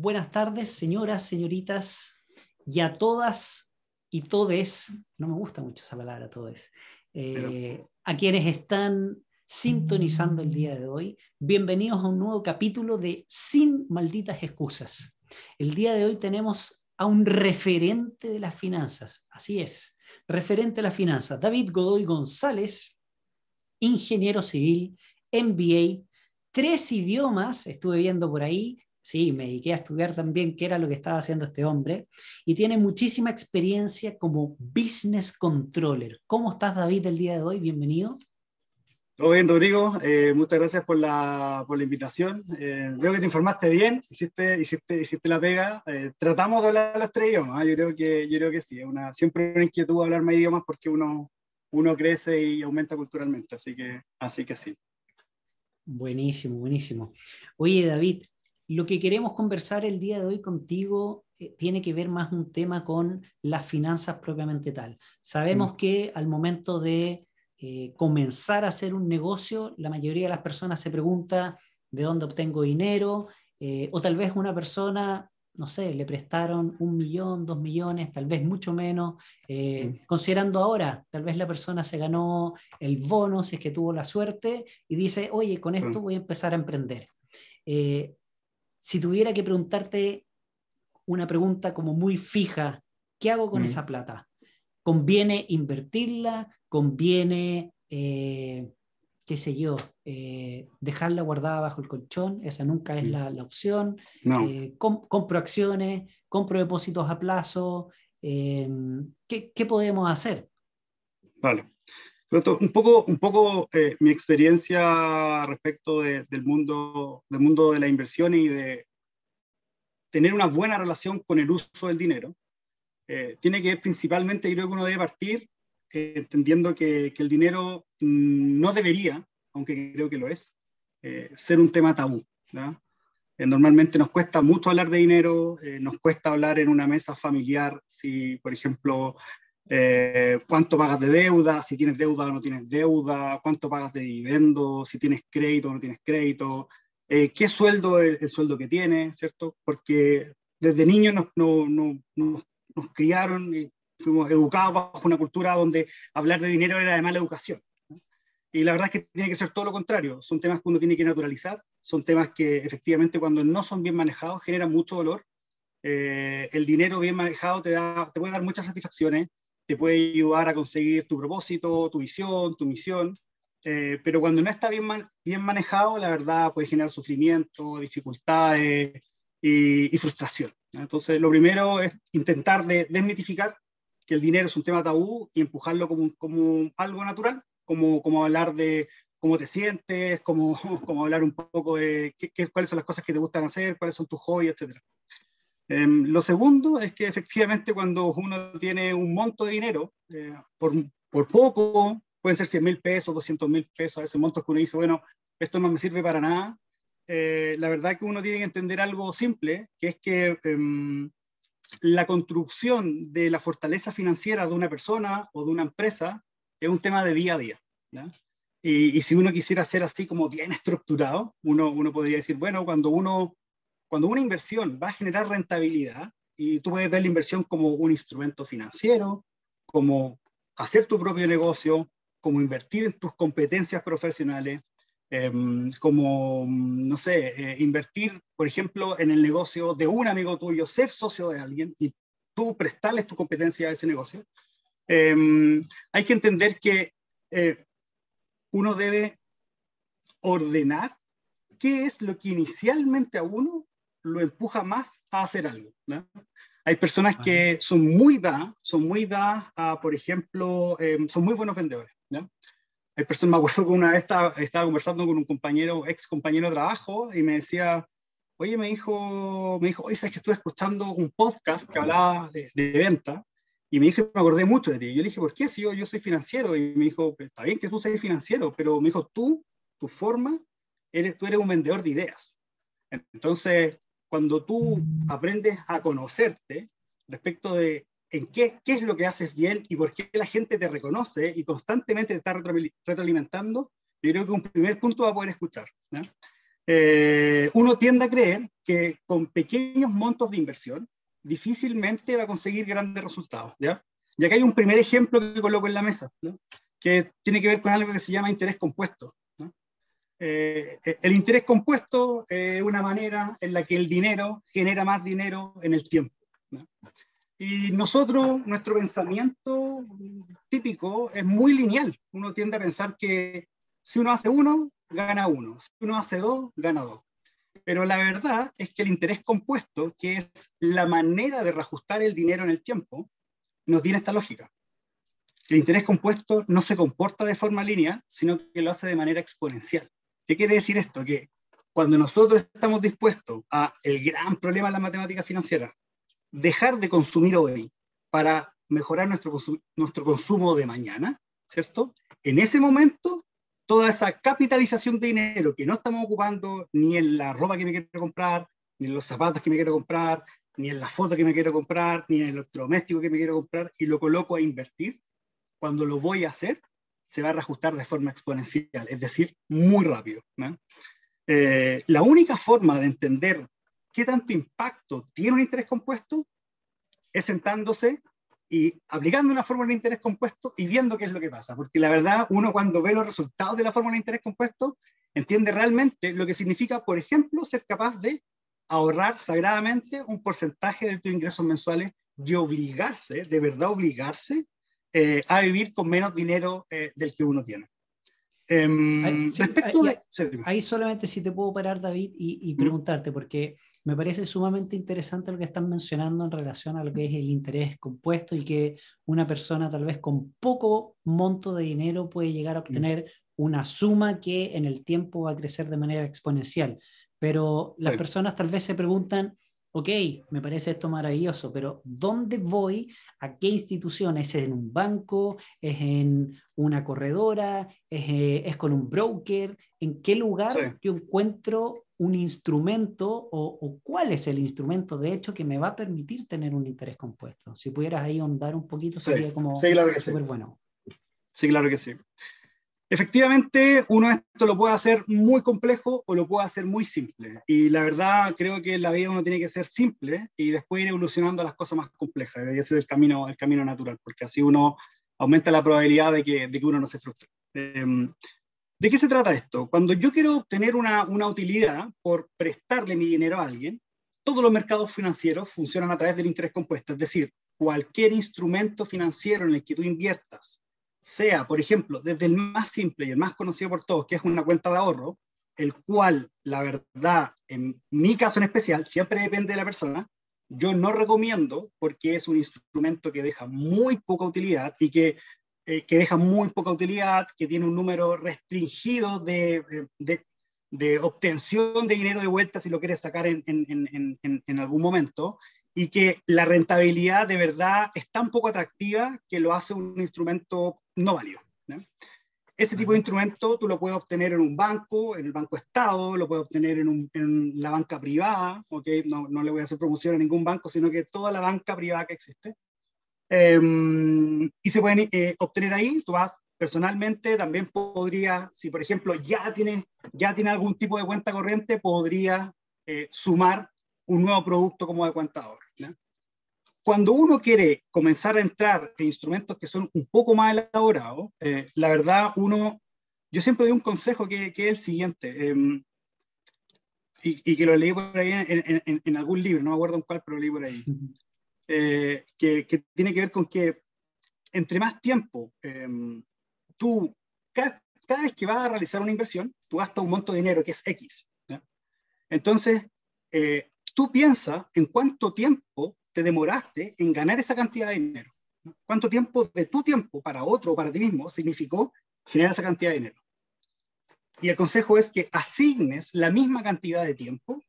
Buenas tardes, señoras, señoritas, y a todas y todes, no me gusta mucho esa palabra, todes, a quienes están sintonizando el día de hoy. Bienvenidos a un nuevo capítulo de Sin Malditas Excusas. El día de hoy tenemos a un referente de las finanzas, así es, referente de las finanzas, David Godoy González, ingeniero civil, MBA, 3 idiomas, estuve viendo por ahí. Sí, me dediqué a estudiar también qué era lo que estaba haciendo este hombre y tiene muchísima experiencia como business controller. ¿Cómo estás, David, el día de hoy? Bienvenido. Todo bien, Rodrigo. Muchas gracias por la invitación. Veo que te informaste bien, hiciste la pega. Tratamos de hablar los 3 idiomas. Yo creo que sí. Siempre una inquietud hablar más idiomas porque uno crece y aumenta culturalmente. Así que sí. Buenísimo, buenísimo. Oye, David, lo que queremos conversar el día de hoy contigo tiene que ver más un tema con las finanzas propiamente tal. Sabemos que al momento de comenzar a hacer un negocio, la mayoría de las personas se pregunta de dónde obtengo dinero, o tal vez una persona, no sé, le prestaron 1 millón, 2 millones, tal vez mucho menos, considerando ahora, tal vez la persona se ganó el bono si es que tuvo la suerte y dice, oye, con esto voy a empezar a emprender. Si tuviera que preguntarte una pregunta como muy fija, ¿qué hago con esa plata? ¿Conviene invertirla? ¿Conviene, qué sé yo, dejarla guardada bajo el colchón? Esa nunca es la opción. No. Compro acciones, compro depósitos a plazo. ¿Qué podemos hacer? Vale. Pero un poco mi experiencia respecto del mundo de la inversión y de tener una buena relación con el uso del dinero. Tiene que ver principalmente, creo que uno debe partir entendiendo que el dinero no debería, aunque creo que lo es, ser un tema tabú, ¿no? Normalmente nos cuesta mucho hablar de dinero, nos cuesta hablar en una mesa familiar, si, por ejemplo, cuánto pagas de deuda, si tienes deuda o no tienes deuda, cuánto pagas de dividendo, si tienes crédito o no tienes crédito, qué sueldo es el sueldo que tienes, ¿cierto? Porque desde niños nos criaron y fuimos educados bajo una cultura donde hablar de dinero era de mala educación, ¿no? Y la verdad es que tiene que ser todo lo contrario. Son temas que uno tiene que naturalizar, son temas que efectivamente cuando no son bien manejados generan mucho dolor. El dinero bien manejado te puede dar muchas satisfacciones, te puede ayudar a conseguir tu propósito, tu visión, tu misión, pero cuando no está bien manejado, la verdad puede generar sufrimiento, dificultades y frustración, ¿no? Entonces, lo primero es intentar desmitificar que el dinero es un tema tabú y empujarlo como algo natural, como hablar de cómo te sientes, como hablar un poco de cuáles son las cosas que te gustan hacer, cuáles son tus hobbies, etc. Lo segundo es que efectivamente cuando uno tiene un monto de dinero, por poco, pueden ser 100.000 pesos, 200.000 pesos, a veces montos que uno dice, bueno, esto no me sirve para nada. La verdad que uno tiene que entender algo simple, que es que la construcción de la fortaleza financiera de una persona o de una empresa es un tema de día a día, ¿no? Y si uno quisiera ser así como bien estructurado, uno podría decir, bueno, cuando una inversión va a generar rentabilidad, y tú puedes ver la inversión como un instrumento financiero, como hacer tu propio negocio, como invertir en tus competencias profesionales, como, no sé, invertir, por ejemplo, en el negocio de un amigo tuyo, ser socio de alguien y tú prestarles tu competencia a ese negocio. Hay que entender que uno debe ordenar qué es lo que inicialmente a uno lo empuja más a hacer algo, ¿no? Hay personas que son muy dadas a, por ejemplo, son muy buenos vendedores, ¿no? Hay personas, me acuerdo que una vez estaba conversando con un ex compañero de trabajo y me decía, oye, me dijo, oye, ¿sabes que estuve escuchando un podcast que hablaba de venta? Y me dijo, me acordé mucho de ti. Y yo le dije, ¿por qué? Si yo soy financiero. Y me dijo, está bien que tú seas financiero, pero me dijo, tu forma, tú eres un vendedor de ideas. Entonces, cuando tú aprendes a conocerte respecto de en qué es lo que haces bien y por qué la gente te reconoce y constantemente te está retroalimentando, yo creo que un primer punto va a poder escuchar, ¿no? uno tiende a creer que con pequeños montos de inversión difícilmente va a conseguir grandes resultados, ¿ya? Y acá hay un primer ejemplo que coloco en la mesa, ¿no? Que tiene que ver con algo que se llama interés compuesto, ¿no? El interés compuesto es una manera en la que el dinero genera más dinero en el tiempo, ¿no? Y nosotros, nuestro pensamiento típico es muy lineal. Uno tiende a pensar que si uno hace uno, gana uno. Si uno hace dos, gana dos. Pero la verdad es que el interés compuesto, que es la manera de reajustar el dinero en el tiempo, no tiene esta lógica. El interés compuesto no se comporta de forma lineal, sino que lo hace de manera exponencial. ¿Qué quiere decir esto? Que cuando nosotros estamos dispuestos a el gran problema de la matemática financiera, dejar de consumir hoy para mejorar nuestro consumo de mañana, ¿cierto? En ese momento, toda esa capitalización de dinero que no estamos ocupando ni en la ropa que me quiero comprar, ni en los zapatos que me quiero comprar, ni en la foto que me quiero comprar, ni en el electrodoméstico que me quiero comprar, y lo coloco a invertir, cuando lo voy a hacer, se va a reajustar de forma exponencial, es decir, muy rápido, ¿no? La única forma de entender qué tanto impacto tiene un interés compuesto es sentándose y aplicando una fórmula de interés compuesto y viendo qué es lo que pasa, porque la verdad, uno cuando ve los resultados de la fórmula de interés compuesto, entiende realmente lo que significa, por ejemplo, ser capaz de ahorrar sagradamente un porcentaje de tus ingresos mensuales y obligarse, de verdad obligarse, a vivir con menos dinero del que uno tiene. Sí, Respecto de... ahí solamente si te puedo parar, David, y preguntarte, porque me parece sumamente interesante lo que están mencionando en relación a lo que es el interés compuesto y que una persona tal vez con poco monto de dinero puede llegar a obtener una suma que en el tiempo va a crecer de manera exponencial. Pero las personas tal vez se preguntan, ok, me parece esto maravilloso, pero ¿dónde voy? ¿A qué institución? ¿Es en un banco? ¿Es en una corredora? ¿Es con un broker? ¿En qué lugar yo encuentro un instrumento o cuál es el instrumento de hecho que me va a permitir tener un interés compuesto? Si pudieras ahí ahondar un poquito, sería como claro súper bueno. Sí, claro que sí. Efectivamente, uno esto lo puede hacer muy complejo o lo puede hacer muy simple. Y la verdad, creo que en la vida uno tiene que ser simple y después ir evolucionando a las cosas más complejas. Y ese es el camino natural, porque así uno aumenta la probabilidad de que uno no se frustre. ¿De qué se trata esto? Cuando yo quiero obtener una utilidad por prestarle mi dinero a alguien, todos los mercados financieros funcionan a través del interés compuesto. Es decir, cualquier instrumento financiero en el que tú inviertas, sea, por ejemplo, desde el más simple y el más conocido por todos, que es una cuenta de ahorro, el cual, la verdad, en mi caso en especial, siempre depende de la persona, yo no recomiendo porque es un instrumento que deja muy poca utilidad y que deja muy poca utilidad, que tiene un número restringido de obtención de dinero de vuelta si lo quieres sacar en algún momento, y que la rentabilidad de verdad es tan poco atractiva que lo hace un instrumento no válido, ¿no? Ese tipo de instrumento tú lo puedes obtener en un banco, en el Banco Estado, lo puedes obtener en la banca privada, ¿okay? No le voy a hacer promoción a ningún banco, sino que toda la banca privada que existe. Y se pueden obtener ahí. Tú vas personalmente, también podría, si por ejemplo ya tiene algún tipo de cuenta corriente, podría sumar un nuevo producto como de cuenta de ahorro, ¿no? Cuando uno quiere comenzar a entrar en instrumentos que son un poco más elaborados, la verdad, yo siempre doy un consejo que es el siguiente, y que lo leí por ahí en algún libro, no me acuerdo en cuál, pero lo leí por ahí, que tiene que ver con que entre más tiempo tú, cada vez que vas a realizar una inversión, tú gastas un monto de dinero que es X, ¿no? Entonces, tú piensas en cuánto tiempo te demoraste en ganar esa cantidad de dinero, ¿no? Cuánto tiempo de tu tiempo para otro o para ti mismo significó generar esa cantidad de dinero. Y el consejo es que asignes la misma cantidad de tiempo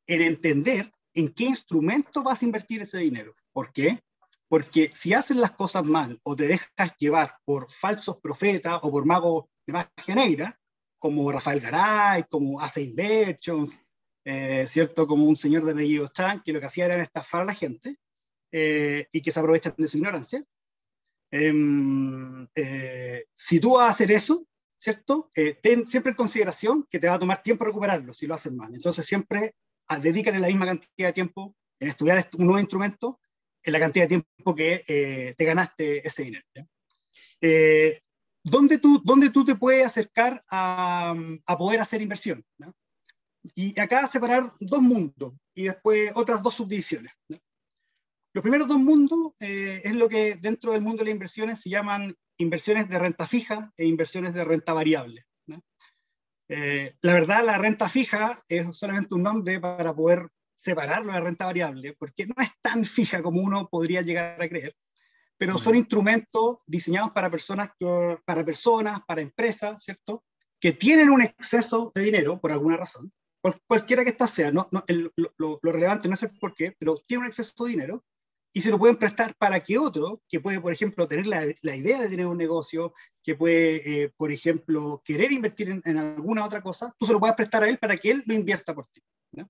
en entender en qué instrumento vas a invertir ese dinero. ¿Por qué? Porque si haces las cosas mal o te dejas llevar por falsos profetas o por magos de magia negra, como Rafael Garay, como Ace Inversions, ¿cierto? Como un señor de apellido Chan, que lo que hacía era estafar a la gente y que se aprovechan de su ignorancia. Si tú vas a hacer eso, ¿cierto? Ten siempre en consideración que te va a tomar tiempo recuperarlo si lo haces mal. Entonces siempre dedícale la misma cantidad de tiempo en estudiar un nuevo instrumento en la cantidad de tiempo que te ganaste ese dinero. ¿Dónde tú te puedes acercar a poder hacer inversión? ¿No? Y acá separar dos mundos y después otras dos subdivisiones. ¿No? Los primeros dos mundos es lo que dentro del mundo de las inversiones se llaman inversiones de renta fija e inversiones de renta variable. ¿No? La verdad, la renta fija es solamente un nombre para poder separarlo de la renta variable, porque no es tan fija como uno podría llegar a creer, pero son instrumentos diseñados para personas, para empresas, ¿cierto? Que tienen un exceso de dinero por alguna razón, cualquiera que ésta sea, lo relevante no es el por qué, pero tiene un exceso de dinero y se lo pueden prestar para que otro, que puede, por ejemplo, tener la idea de tener un negocio, que puede, por ejemplo, querer invertir en alguna otra cosa, tú se lo puedes prestar a él para que él lo invierta por ti. ¿No?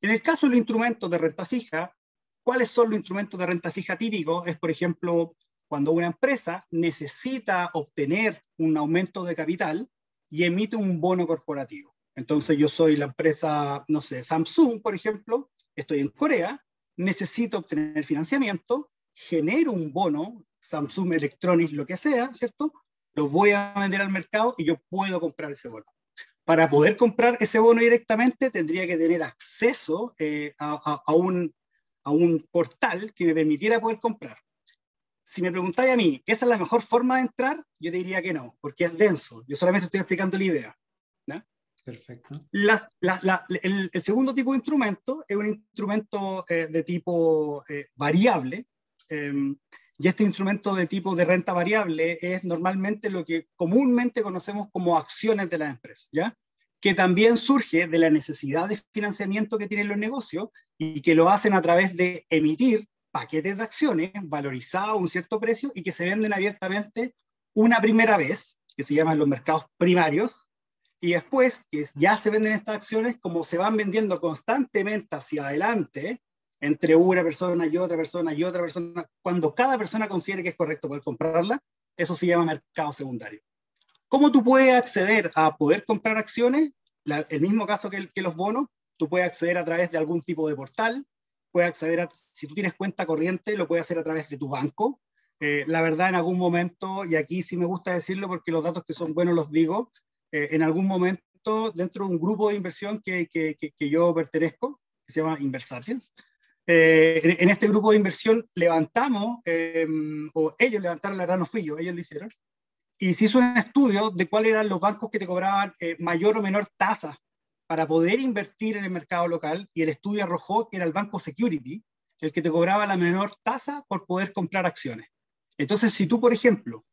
En el caso de los instrumentos de renta fija, ¿cuáles son los instrumentos de renta fija típicos? Es, por ejemplo, cuando una empresa necesita obtener un aumento de capital y emite un bono corporativo. Entonces yo soy la empresa, no sé, Samsung, por ejemplo, estoy en Corea, necesito obtener financiamiento, genero un bono, Samsung Electronics, lo que sea, ¿cierto? Lo voy a vender al mercado y yo puedo comprar ese bono. Para poder comprar ese bono directamente tendría que tener acceso a un portal que me permitiera poder comprar. Si me preguntáis a mí, ¿esa es la mejor forma de entrar? Yo te diría que no, porque es denso. Yo solamente estoy explicando la idea. ¿No? Perfecto. El segundo tipo de instrumento es un instrumento de tipo variable, y este instrumento de tipo de renta variable es normalmente lo que comúnmente conocemos como acciones de las empresas, ¿ya? Que también surge de la necesidad de financiamiento que tienen los negocios y que lo hacen a través de emitir paquetes de acciones valorizados a un cierto precio y que se venden abiertamente una primera vez, que se llaman los mercados primarios, y después, que ya se venden estas acciones, como se van vendiendo constantemente hacia adelante, entre una persona y otra persona y otra persona, cuando cada persona considere que es correcto poder comprarla, eso se llama mercado secundario. ¿Cómo tú puedes acceder a poder comprar acciones? El mismo caso que los bonos, tú puedes acceder a través de algún tipo de portal, puedes acceder si tú tienes cuenta corriente, lo puedes hacer a través de tu banco. La verdad, en algún momento, y aquí sí me gusta decirlo porque los datos que son buenos los digo, en algún momento dentro de un grupo de inversión que yo pertenezco, que se llama Inversapiens, en este grupo de inversión levantamos, o ellos levantaron, la verdad no fui yo, ellos lo hicieron, y se hizo un estudio de cuáles eran los bancos que te cobraban mayor o menor tasa para poder invertir en el mercado local, y el estudio arrojó que era el Banco Security el que te cobraba la menor tasa por poder comprar acciones. Entonces, si tú, por ejemplo,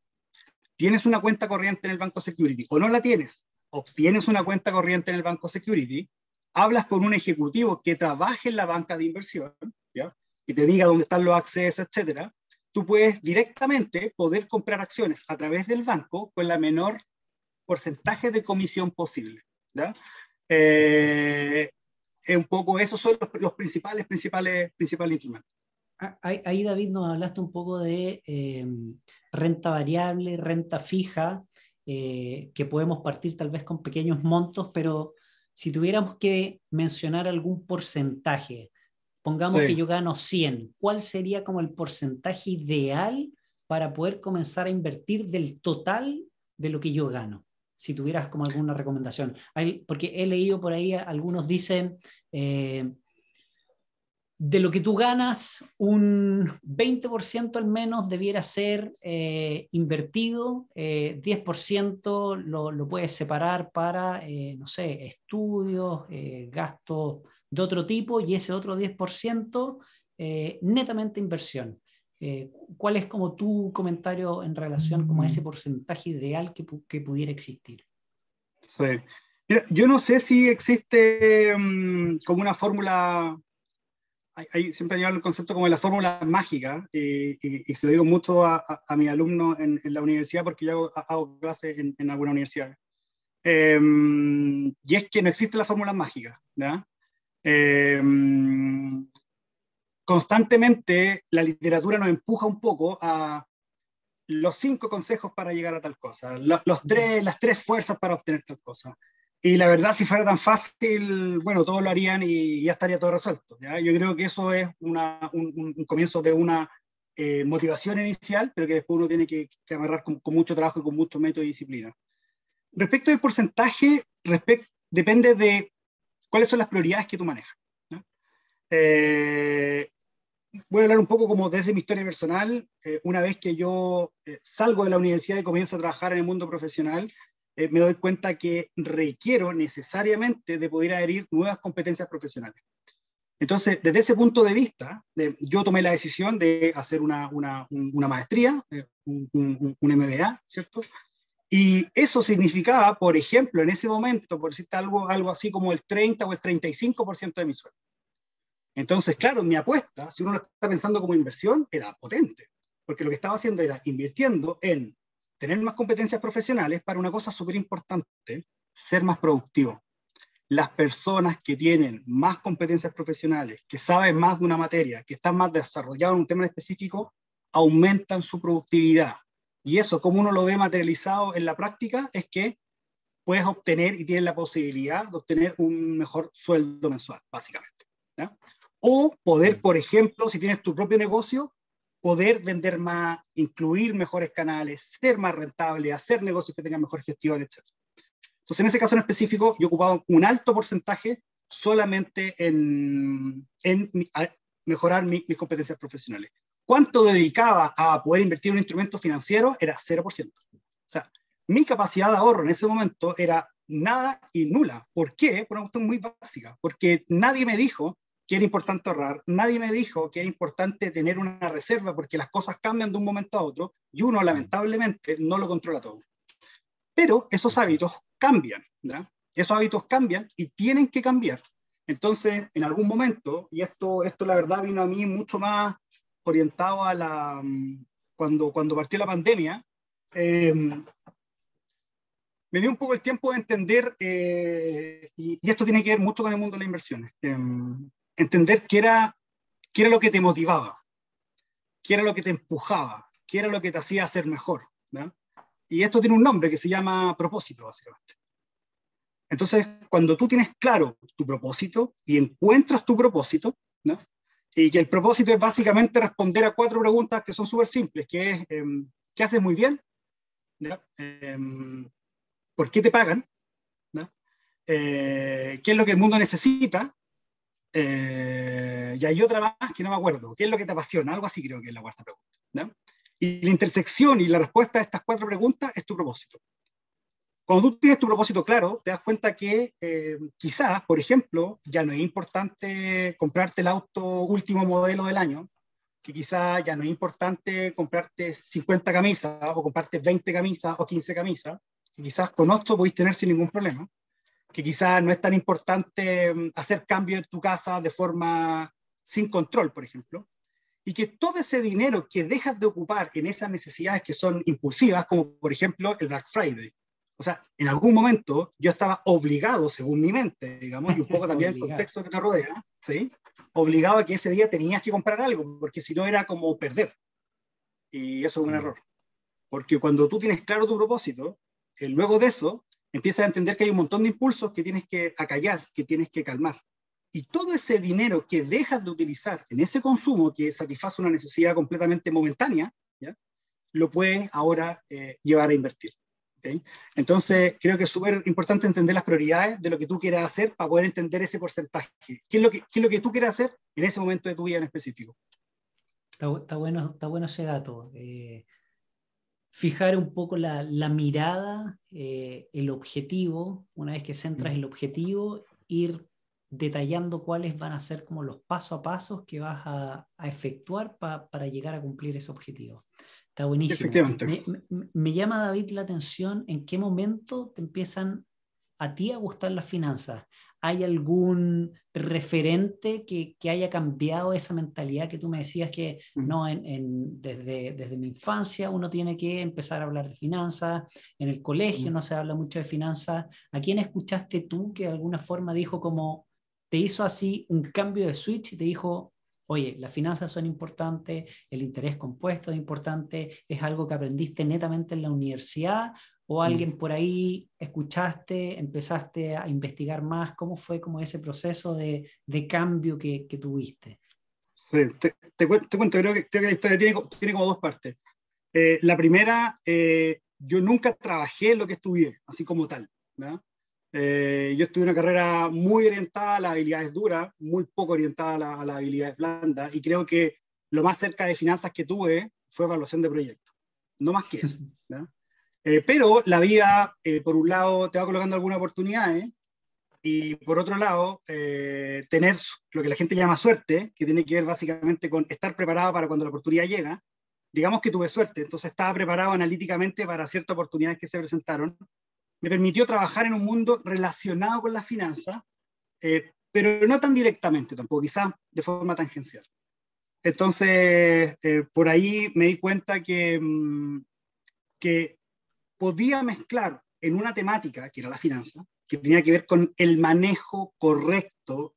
tienes una cuenta corriente en el Banco Security o no la tienes, obtienes una cuenta corriente en el Banco Security, hablas con un ejecutivo que trabaje en la banca de inversión, ¿ya? Y te diga dónde están los accesos, etcétera, tú puedes directamente poder comprar acciones a través del banco con la menor porcentaje de comisión posible. ¿Ya? Un poco esos son los principales instrumentos. Ahí, David, nos hablaste un poco de renta variable, renta fija, que podemos partir tal vez con pequeños montos, pero si tuviéramos que mencionar algún porcentaje, pongamos que yo gano 100, ¿cuál sería como el porcentaje ideal para poder comenzar a invertir del total de lo que yo gano? Si tuvieras como alguna recomendación. Porque he leído por ahí, algunos dicen... de lo que tú ganas, un 20% al menos debiera ser invertido, 10% lo puedes separar para, no sé, estudios, gastos de otro tipo, y ese otro 10% netamente inversión. ¿Cuál es como tu comentario en relación como a ese porcentaje ideal que pudiera existir? Sí. Mira, yo no sé si existe como una fórmula. Siempre hay el concepto como de la fórmula mágica, y se lo digo mucho a mis alumnos en la universidad, porque yo hago clases en alguna universidad. Y es que no existe la fórmula mágica. ¿Ya? Constantemente la literatura nos empuja un poco a los 5 consejos para llegar a tal cosa, las 3 fuerzas para obtener tal cosa. Y la verdad, si fuera tan fácil, bueno, todos lo harían y ya estaría todo resuelto, ¿ya? Yo creo que eso es un comienzo de una motivación inicial, pero que después uno tiene que amarrar con mucho trabajo y con mucho método y disciplina. Respecto del porcentaje, depende de cuáles son las prioridades que tú manejas, ¿no? Voy a hablar un poco como desde mi historia personal. Una vez que yo salgo de la universidad y comienzo a trabajar en el mundo profesional, me doy cuenta que requiero necesariamente de poder adherir nuevas competencias profesionales. Entonces, desde ese punto de vista, yo tomé la decisión de hacer una maestría, un MBA, ¿cierto? Y eso significaba, por ejemplo, en ese momento, por decirte algo así como el 30 o el 35% de mi sueldo. Entonces, claro, mi apuesta, si uno lo está pensando como inversión, era potente, porque lo que estaba haciendo era invirtiendo en tener más competencias profesionales para una cosa súper importante, ser más productivo. Las personas que tienen más competencias profesionales, que saben más de una materia, que están más desarrollados en un tema específico, aumentan su productividad. Y eso, como uno lo ve materializado en la práctica, es que puedes obtener y tienes la posibilidad de obtener un mejor sueldo mensual, básicamente, ¿ya? O poder, por ejemplo, si tienes tu propio negocio, poder vender más, incluir mejores canales, ser más rentable, hacer negocios que tengan mejor gestión, etc. Entonces, en ese caso en específico, yo ocupaba un alto porcentaje solamente en mejorar mis competencias profesionales. ¿Cuánto dedicaba a poder invertir en un instrumento financiero? Era 0%. O sea, mi capacidad de ahorro en ese momento era nada y nula. ¿Por qué? Por una cuestión muy básica. Porque nadie me dijo que era importante ahorrar, nadie me dijo que era importante tener una reserva, porque las cosas cambian de un momento a otro y uno lamentablemente no lo controla todo. Pero esos hábitos cambian, ¿ya? Esos hábitos cambian y tienen que cambiar. Entonces, en algún momento, y esto la verdad vino a mí mucho más orientado a cuando partió la pandemia, me dio un poco el tiempo de entender, y esto tiene que ver mucho con el mundo de las inversiones, entender qué era lo que te motivaba, qué era lo que te empujaba, qué era lo que te hacía ser mejor, ¿no? Y esto tiene un nombre que se llama propósito, básicamente. Entonces, cuando tú tienes claro tu propósito y encuentras tu propósito, ¿no? Y que el propósito es básicamente responder a 4 preguntas que son súper simples, que es, ¿qué haces muy bien? ¿Por qué te pagan? ¿No? ¿Qué es lo que el mundo necesita? Y hay otra más que no me acuerdo. ¿Qué es lo que te apasiona? Algo así creo que es la 4ª pregunta, ¿no? Y la intersección y la respuesta a estas 4 preguntas es tu propósito. Cuando tú tienes tu propósito claro, te das cuenta que quizás, por ejemplo, ya no es importante comprarte el auto último modelo del año, que quizás ya no es importante comprarte 50 camisas o comprarte 20 camisas o 15 camisas, que quizás con 8 podéis tener sin ningún problema, que quizás no es tan importante hacer cambios en tu casa de forma sin control, por ejemplo, y que todo ese dinero que dejas de ocupar en esas necesidades que son impulsivas, como por ejemplo el Black Friday. O sea, en algún momento yo estaba obligado, según mi mente, digamos, y un poco también el contexto que te rodea, ¿sí? Obligado a que ese día tenías que comprar algo, porque si no era como perder. Y eso es un error. Porque cuando tú tienes claro tu propósito, luego de eso, empiezas a entender que hay un montón de impulsos que tienes que acallar, que tienes que calmar. Y todo ese dinero que dejas de utilizar en ese consumo que satisface una necesidad completamente momentánea, ¿ya? Lo puedes ahora llevar a invertir. ¿Okay? Entonces, creo que es súper importante entender las prioridades de lo que tú quieras hacer para poder entender ese porcentaje. ¿Qué es lo que tú quieres hacer en ese momento de tu vida en específico? Está bueno ese dato. Fijar un poco la mirada, el objetivo, una vez que centras el objetivo, ir detallando cuáles van a ser como los pasos a pasos que vas a efectuar para llegar a cumplir ese objetivo. Está buenísimo. Efectivamente. Me llama, David, la atención en qué momento te empiezan a ti a gustar las finanzas. ¿Hay algún referente que haya cambiado esa mentalidad que tú me decías que no, desde mi infancia uno tiene que empezar a hablar de finanzas, en el colegio no se habla mucho de finanzas? ¿A quién escuchaste tú que de alguna forma dijo como, te hizo así un cambio de switch y te dijo, oye, las finanzas son importantes, el interés compuesto es importante, es algo que aprendiste netamente en la universidad o alguien por ahí escuchaste, empezaste a investigar más? ¿Cómo fue como ese proceso de cambio que tuviste? Sí, te cuento, creo que la historia tiene como dos partes. La primera, yo nunca trabajé en lo que estudié, así como tal, ¿no? Yo estudié una carrera muy orientada a las habilidades duras, muy poco orientada a las habilidades blandas, y creo que lo más cerca de finanzas que tuve fue evaluación de proyectos, no más que eso, ¿no? Pero la vida, por un lado, te va colocando algunas oportunidades, y por otro lado, tener lo que la gente llama suerte, que tiene que ver básicamente con estar preparado para cuando la oportunidad llega. Digamos que tuve suerte, entonces estaba preparado analíticamente para ciertas oportunidades que se presentaron. Me permitió trabajar en un mundo relacionado con las finanzas, pero no tan directamente tampoco, quizás de forma tangencial. Entonces, por ahí me di cuenta que podía mezclar en una temática, que era la finanza, que tenía que ver con el manejo correcto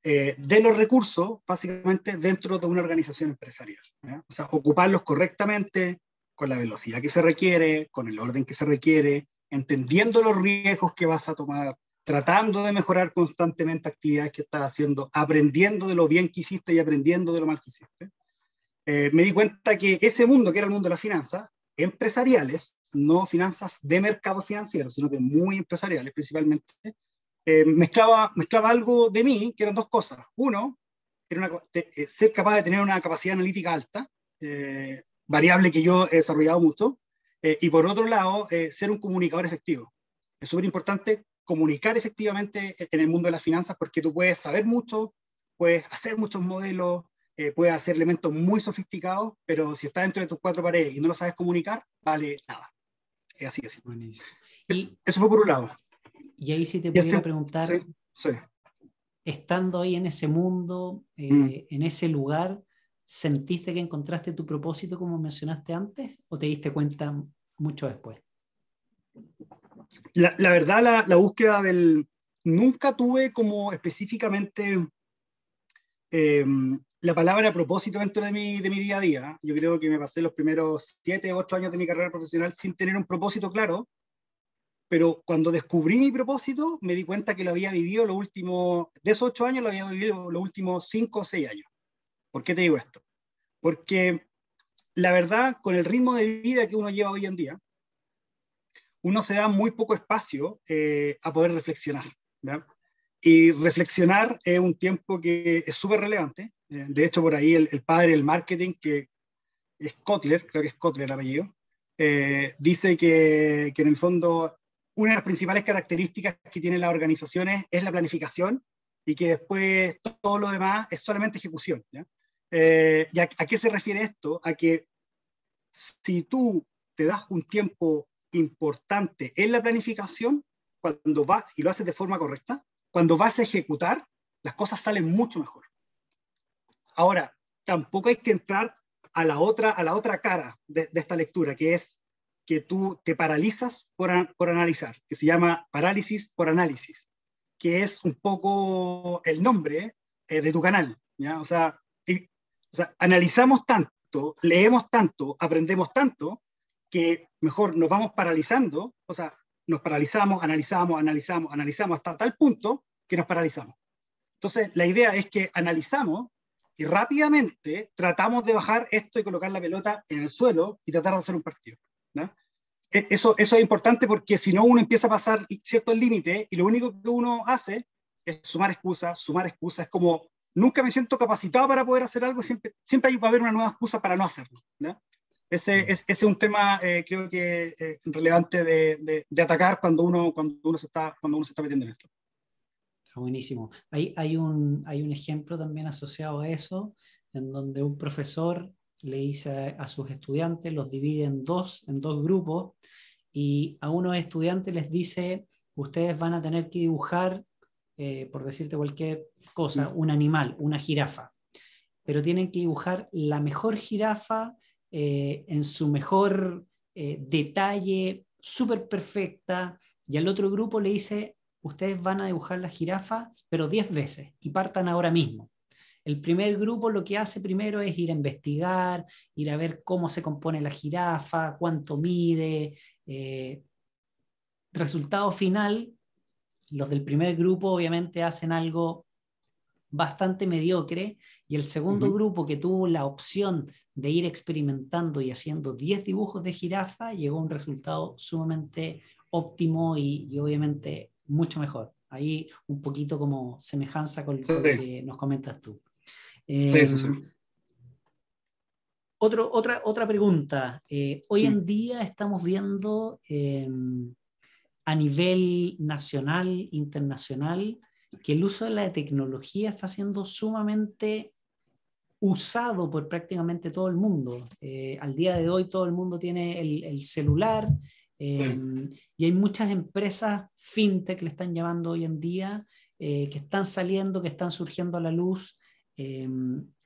de los recursos, básicamente dentro de una organización empresarial, ¿ya? O sea, ocuparlos correctamente, con la velocidad que se requiere, con el orden que se requiere, entendiendo los riesgos que vas a tomar, tratando de mejorar constantemente actividades que estás haciendo, aprendiendo de lo bien que hiciste y aprendiendo de lo mal que hiciste. Me di cuenta que ese mundo, que era el mundo de las finanzas, empresariales, no finanzas de mercado financiero, sino que muy empresariales principalmente, mezclaba algo de mí, que eran dos cosas. Uno, era ser capaz de tener una capacidad analítica alta, variable que yo he desarrollado mucho, y por otro lado, ser un comunicador efectivo. Es súper importante comunicar efectivamente en el mundo de las finanzas, porque tú puedes saber mucho, puedes hacer muchos modelos, puedes hacer elementos muy sofisticados, pero si estás dentro de tus cuatro paredes y no lo sabes comunicar, vale nada. Es así, así. Buenísimo. Eso fue por un lado. Y ahí sí te Y pudiera preguntar, sí, sí. estando ahí en ese mundo, Mm. en ese lugar, ¿sentiste que encontraste tu propósito como mencionaste antes o te diste cuenta mucho después? La verdad, la búsqueda del... Nunca tuve como específicamente eh, la palabra propósito dentro de mi día a día. Yo creo que me pasé los primeros 7, 8 años de mi carrera profesional sin tener un propósito claro, pero cuando descubrí mi propósito me di cuenta que lo había vivido los últimos, de esos 8 años lo había vivido los últimos 5 o 6 años. ¿Por qué te digo esto? Porque la verdad, con el ritmo de vida que uno lleva hoy en día, uno se da muy poco espacio a poder reflexionar, ¿verdad? Y reflexionar es un tiempo que es súper relevante. De hecho, por ahí el padre del marketing, que es Kotler, creo que es Kotler el apellido, dice que en el fondo una de las principales características que tienen las organizaciones es la planificación y que después todo lo demás es solamente ejecución, ¿ya? ¿Y a qué se refiere esto? A que si tú te das un tiempo importante en la planificación, cuando vas y lo haces de forma correcta, cuando vas a ejecutar, las cosas salen mucho mejor. Ahora, tampoco hay que entrar a la otra cara de esta lectura, que es que tú te paralizas por analizar, que se llama parálisis por análisis, que es un poco el nombre de tu canal, ¿ya? O sea, analizamos tanto, leemos tanto, aprendemos tanto, que mejor nos vamos paralizando, o sea, nos paralizamos, analizamos hasta tal punto que nos paralizamos. Entonces, la idea es que analizamos y rápidamente tratamos de bajar esto y colocar la pelota en el suelo y tratar de hacer un partido, ¿no? Eso es importante porque si no uno empieza a pasar ciertos límites y lo único que uno hace es sumar excusas, es como nunca me siento capacitado para poder hacer algo, siempre hay que haber una nueva excusa para no hacerlo, ¿no? Ese es un tema creo que relevante de atacar cuando uno se está metiendo en esto. Buenísimo. Hay un ejemplo también asociado a eso, en donde un profesor le dice a sus estudiantes, los divide en dos grupos, y a unos estudiantes les dice, ustedes van a tener que dibujar, por decirte cualquier cosa, un animal, una jirafa, pero tienen que dibujar la mejor jirafa en su mejor detalle, súper perfecta, y al otro grupo le dice, ustedes van a dibujar la jirafa, pero 10 veces y partan ahora mismo. El primer grupo lo que hace primero es ir a investigar, ir a ver cómo se compone la jirafa, cuánto mide. Resultado final, los del primer grupo obviamente hacen algo bastante mediocre, y el segundo grupo, que tuvo la opción de ir experimentando y haciendo 10 dibujos de jirafa, llegó a un resultado sumamente óptimo y obviamente mucho mejor. Ahí un poquito como semejanza con lo que nos comentas tú. Sí. Otra pregunta. Hoy en día estamos viendo a nivel nacional, internacional, que el uso de la tecnología está siendo sumamente usado por prácticamente todo el mundo. Al día de hoy todo el mundo tiene el celular, y hay muchas empresas fintech, le están llamando hoy en día, que están saliendo, que están surgiendo a la luz.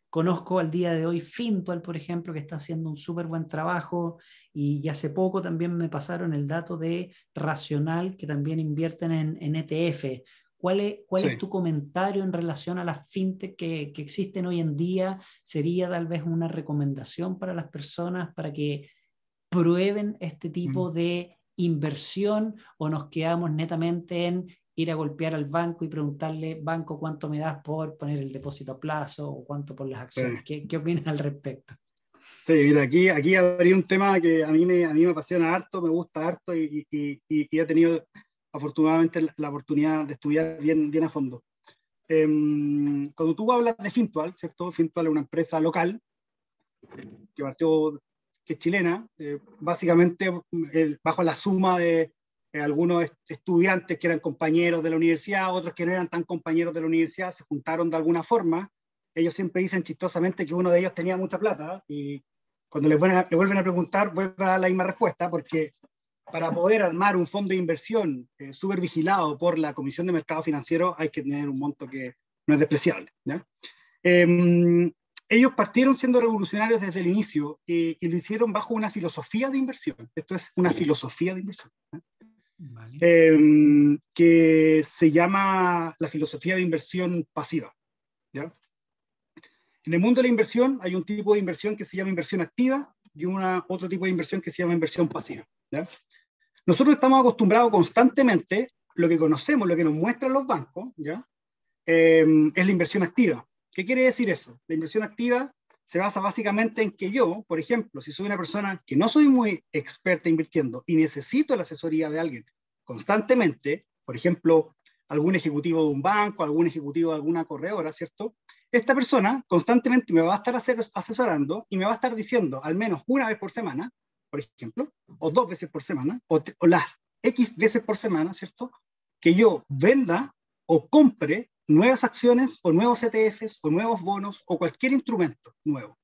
Conozco al día de hoy Fintual, por ejemplo, que está haciendo un súper buen trabajo, y hace poco también me pasaron el dato de Racional, que también invierten en ETF. ¿Cuál es tu comentario en relación a las fintech que existen hoy en día? ¿Sería tal vez una recomendación para las personas para que prueben este tipo de inversión, o nos quedamos netamente en ir a golpear al banco y preguntarle, banco, ¿cuánto me das por poner el depósito a plazo o cuánto por las acciones? ¿Qué opinas al respecto? Sí, mira, aquí habría un tema que a mí me apasiona harto, me gusta harto, y he tenido afortunadamente la oportunidad de estudiar bien a fondo. Cuando tú hablas de Fintual, ¿cierto? Fintual es una empresa local que partió, que es chilena, básicamente bajo la suma de algunos estudiantes que eran compañeros de la universidad, otros que no eran tan compañeros de la universidad, se juntaron de alguna forma. Ellos siempre dicen chistosamente que uno de ellos tenía mucha plata, y cuando le vuelven a preguntar, vuelve a dar la misma respuesta, porque para poder armar un fondo de inversión súper vigilado por la Comisión de Mercado Financiero hay que tener un monto que no es despreciable, ¿ya? Ellos partieron siendo revolucionarios desde el inicio, y lo hicieron bajo una filosofía de inversión. Esto es una filosofía de inversión, ¿eh? Vale. Que se llama la filosofía de inversión pasiva, ¿ya? En el mundo de la inversión hay un tipo de inversión que se llama inversión activa y otro tipo de inversión que se llama inversión pasiva, ¿ya? Nosotros estamos acostumbrados constantemente, lo que conocemos, lo que nos muestran los bancos, ¿ya? Es la inversión activa. ¿Qué quiere decir eso? La inversión activa se basa básicamente en que yo, por ejemplo, si soy una persona que no soy muy experta invirtiendo y necesito la asesoría de alguien constantemente, por ejemplo, algún ejecutivo de un banco, algún ejecutivo de alguna corredora, ¿cierto? Esta persona constantemente me va a estar asesorando y me va a estar diciendo al menos una vez por semana, por ejemplo, o 2 veces por semana, o las X veces por semana, ¿cierto? Que yo venda o compre nuevas acciones o nuevos ETFs o nuevos bonos o cualquier instrumento nuevo.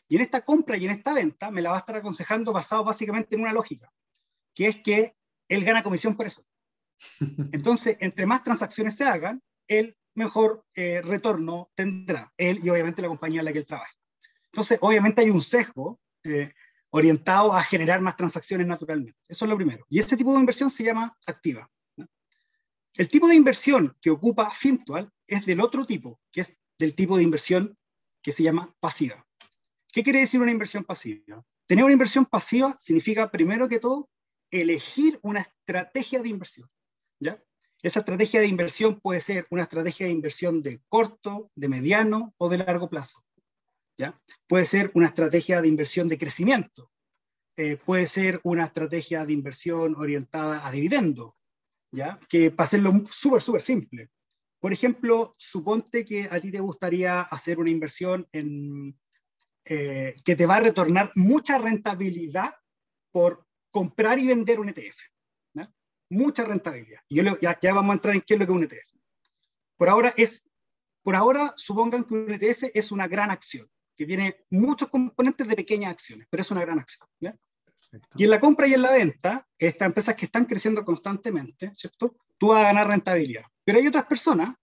Y en esta compra y en esta venta me la va a estar aconsejando basado básicamente en una lógica, que es que él gana comisión por eso. Entonces, entre más transacciones se hagan, el mejor retorno tendrá él y obviamente la compañía en la que él trabaja. Entonces, obviamente hay un sesgo orientado a generar más transacciones naturalmente. Eso es lo primero. Y ese tipo de inversión se llama activa, ¿no? El tipo de inversión que ocupa Fintual es del otro tipo, que es del tipo de inversión que se llama pasiva. ¿Qué quiere decir una inversión pasiva? Tener una inversión pasiva significa, primero que todo, elegir una estrategia de inversión, ¿ya? Esa estrategia de inversión puede ser una estrategia de inversión de corto, de mediano o de largo plazo, ¿ya? Puede ser una estrategia de inversión de crecimiento, puede ser una estrategia de inversión orientada a dividendo, ¿ya? Que para hacerlo súper simple. Por ejemplo, suponte que a ti te gustaría hacer una inversión que te va a retornar mucha rentabilidad por comprar y vender un ETF, ¿no? Mucha rentabilidad. Y ya vamos a entrar en qué es lo que es un ETF. Por ahora, supongan que un ETF es una gran acción, que tiene muchos componentes de pequeñas acciones, pero es una gran acción, ¿ya? Y en la compra y en la venta, estas empresas que están creciendo constantemente, ¿cierto? Tú vas a ganar rentabilidad. Pero hay otras personas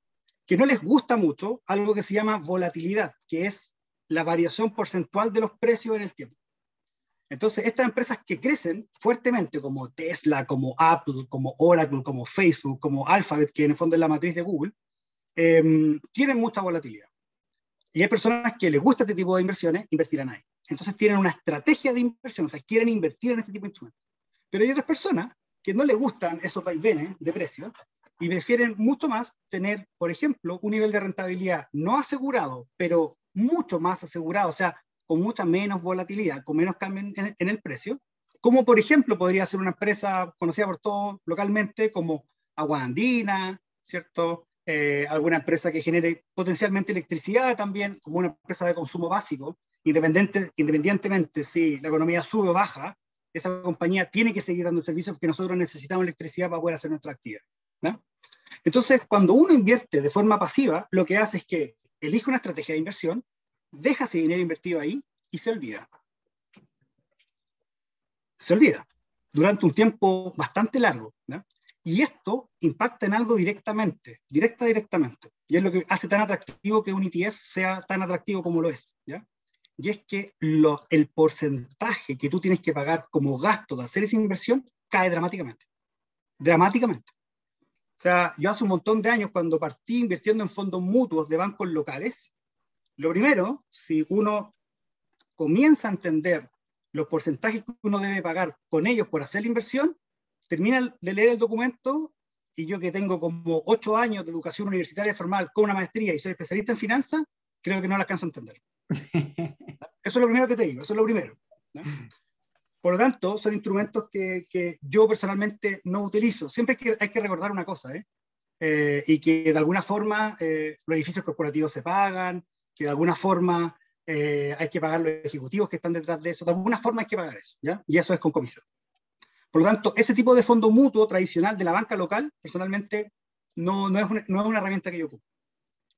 que no les gusta mucho algo que se llama volatilidad, que es la variación porcentual de los precios en el tiempo. Entonces, estas empresas que crecen fuertemente, como Tesla, como Apple, como Oracle, como Facebook, como Alphabet, que en el fondo es la matriz de Google, tienen mucha volatilidad. Y hay personas que les gusta este tipo de inversiones, invertirán ahí. Entonces tienen una estrategia de inversión, o sea, quieren invertir en este tipo de instrumentos. Pero hay otras personas que no les gustan esos vaivenes de precio y prefieren mucho más tener, por ejemplo, un nivel de rentabilidad no asegurado, pero mucho más asegurado, o sea, con mucha menos volatilidad, con menos cambio en el precio, como por ejemplo podría ser una empresa conocida por todos localmente como Agua Andina, ¿cierto? Alguna empresa que genere potencialmente electricidad también, como una empresa de consumo básico, independientemente si la economía sube o baja, esa compañía tiene que seguir dando servicios porque nosotros necesitamos electricidad para poder hacer nuestra actividad, ¿no? Entonces, cuando uno invierte de forma pasiva, lo que hace es que elige una estrategia de inversión, deja ese dinero invertido ahí y se olvida. Se olvida durante un tiempo bastante largo, ¿no? Y esto impacta en algo directamente. Y es lo que hace tan atractivo que un ETF sea tan atractivo como lo es, ¿ya? Y es que el porcentaje que tú tienes que pagar como gasto de hacer esa inversión cae dramáticamente. Dramáticamente. O sea, yo hace un montón de años, cuando partí invirtiendo en fondos mutuos de bancos locales, lo primero, si uno comienza a entender los porcentajes que uno debe pagar con ellos por hacer la inversión, termina de leer el documento y yo que tengo como 8 años de educación universitaria formal con una maestría y soy especialista en finanzas, creo que no la alcanzo a entender. Eso es lo primero que te digo, eso es lo primero, ¿no? Por lo tanto, son instrumentos que yo personalmente no utilizo. Siempre hay que recordar una cosa, y que de alguna forma los edificios corporativos se pagan, que de alguna forma hay que pagar los ejecutivos que están detrás de eso, de alguna forma hay que pagar eso, ¿ya? Y eso es con comisión. Por lo tanto, ese tipo de fondo mutuo tradicional de la banca local, personalmente, no es una herramienta que yo ocupo.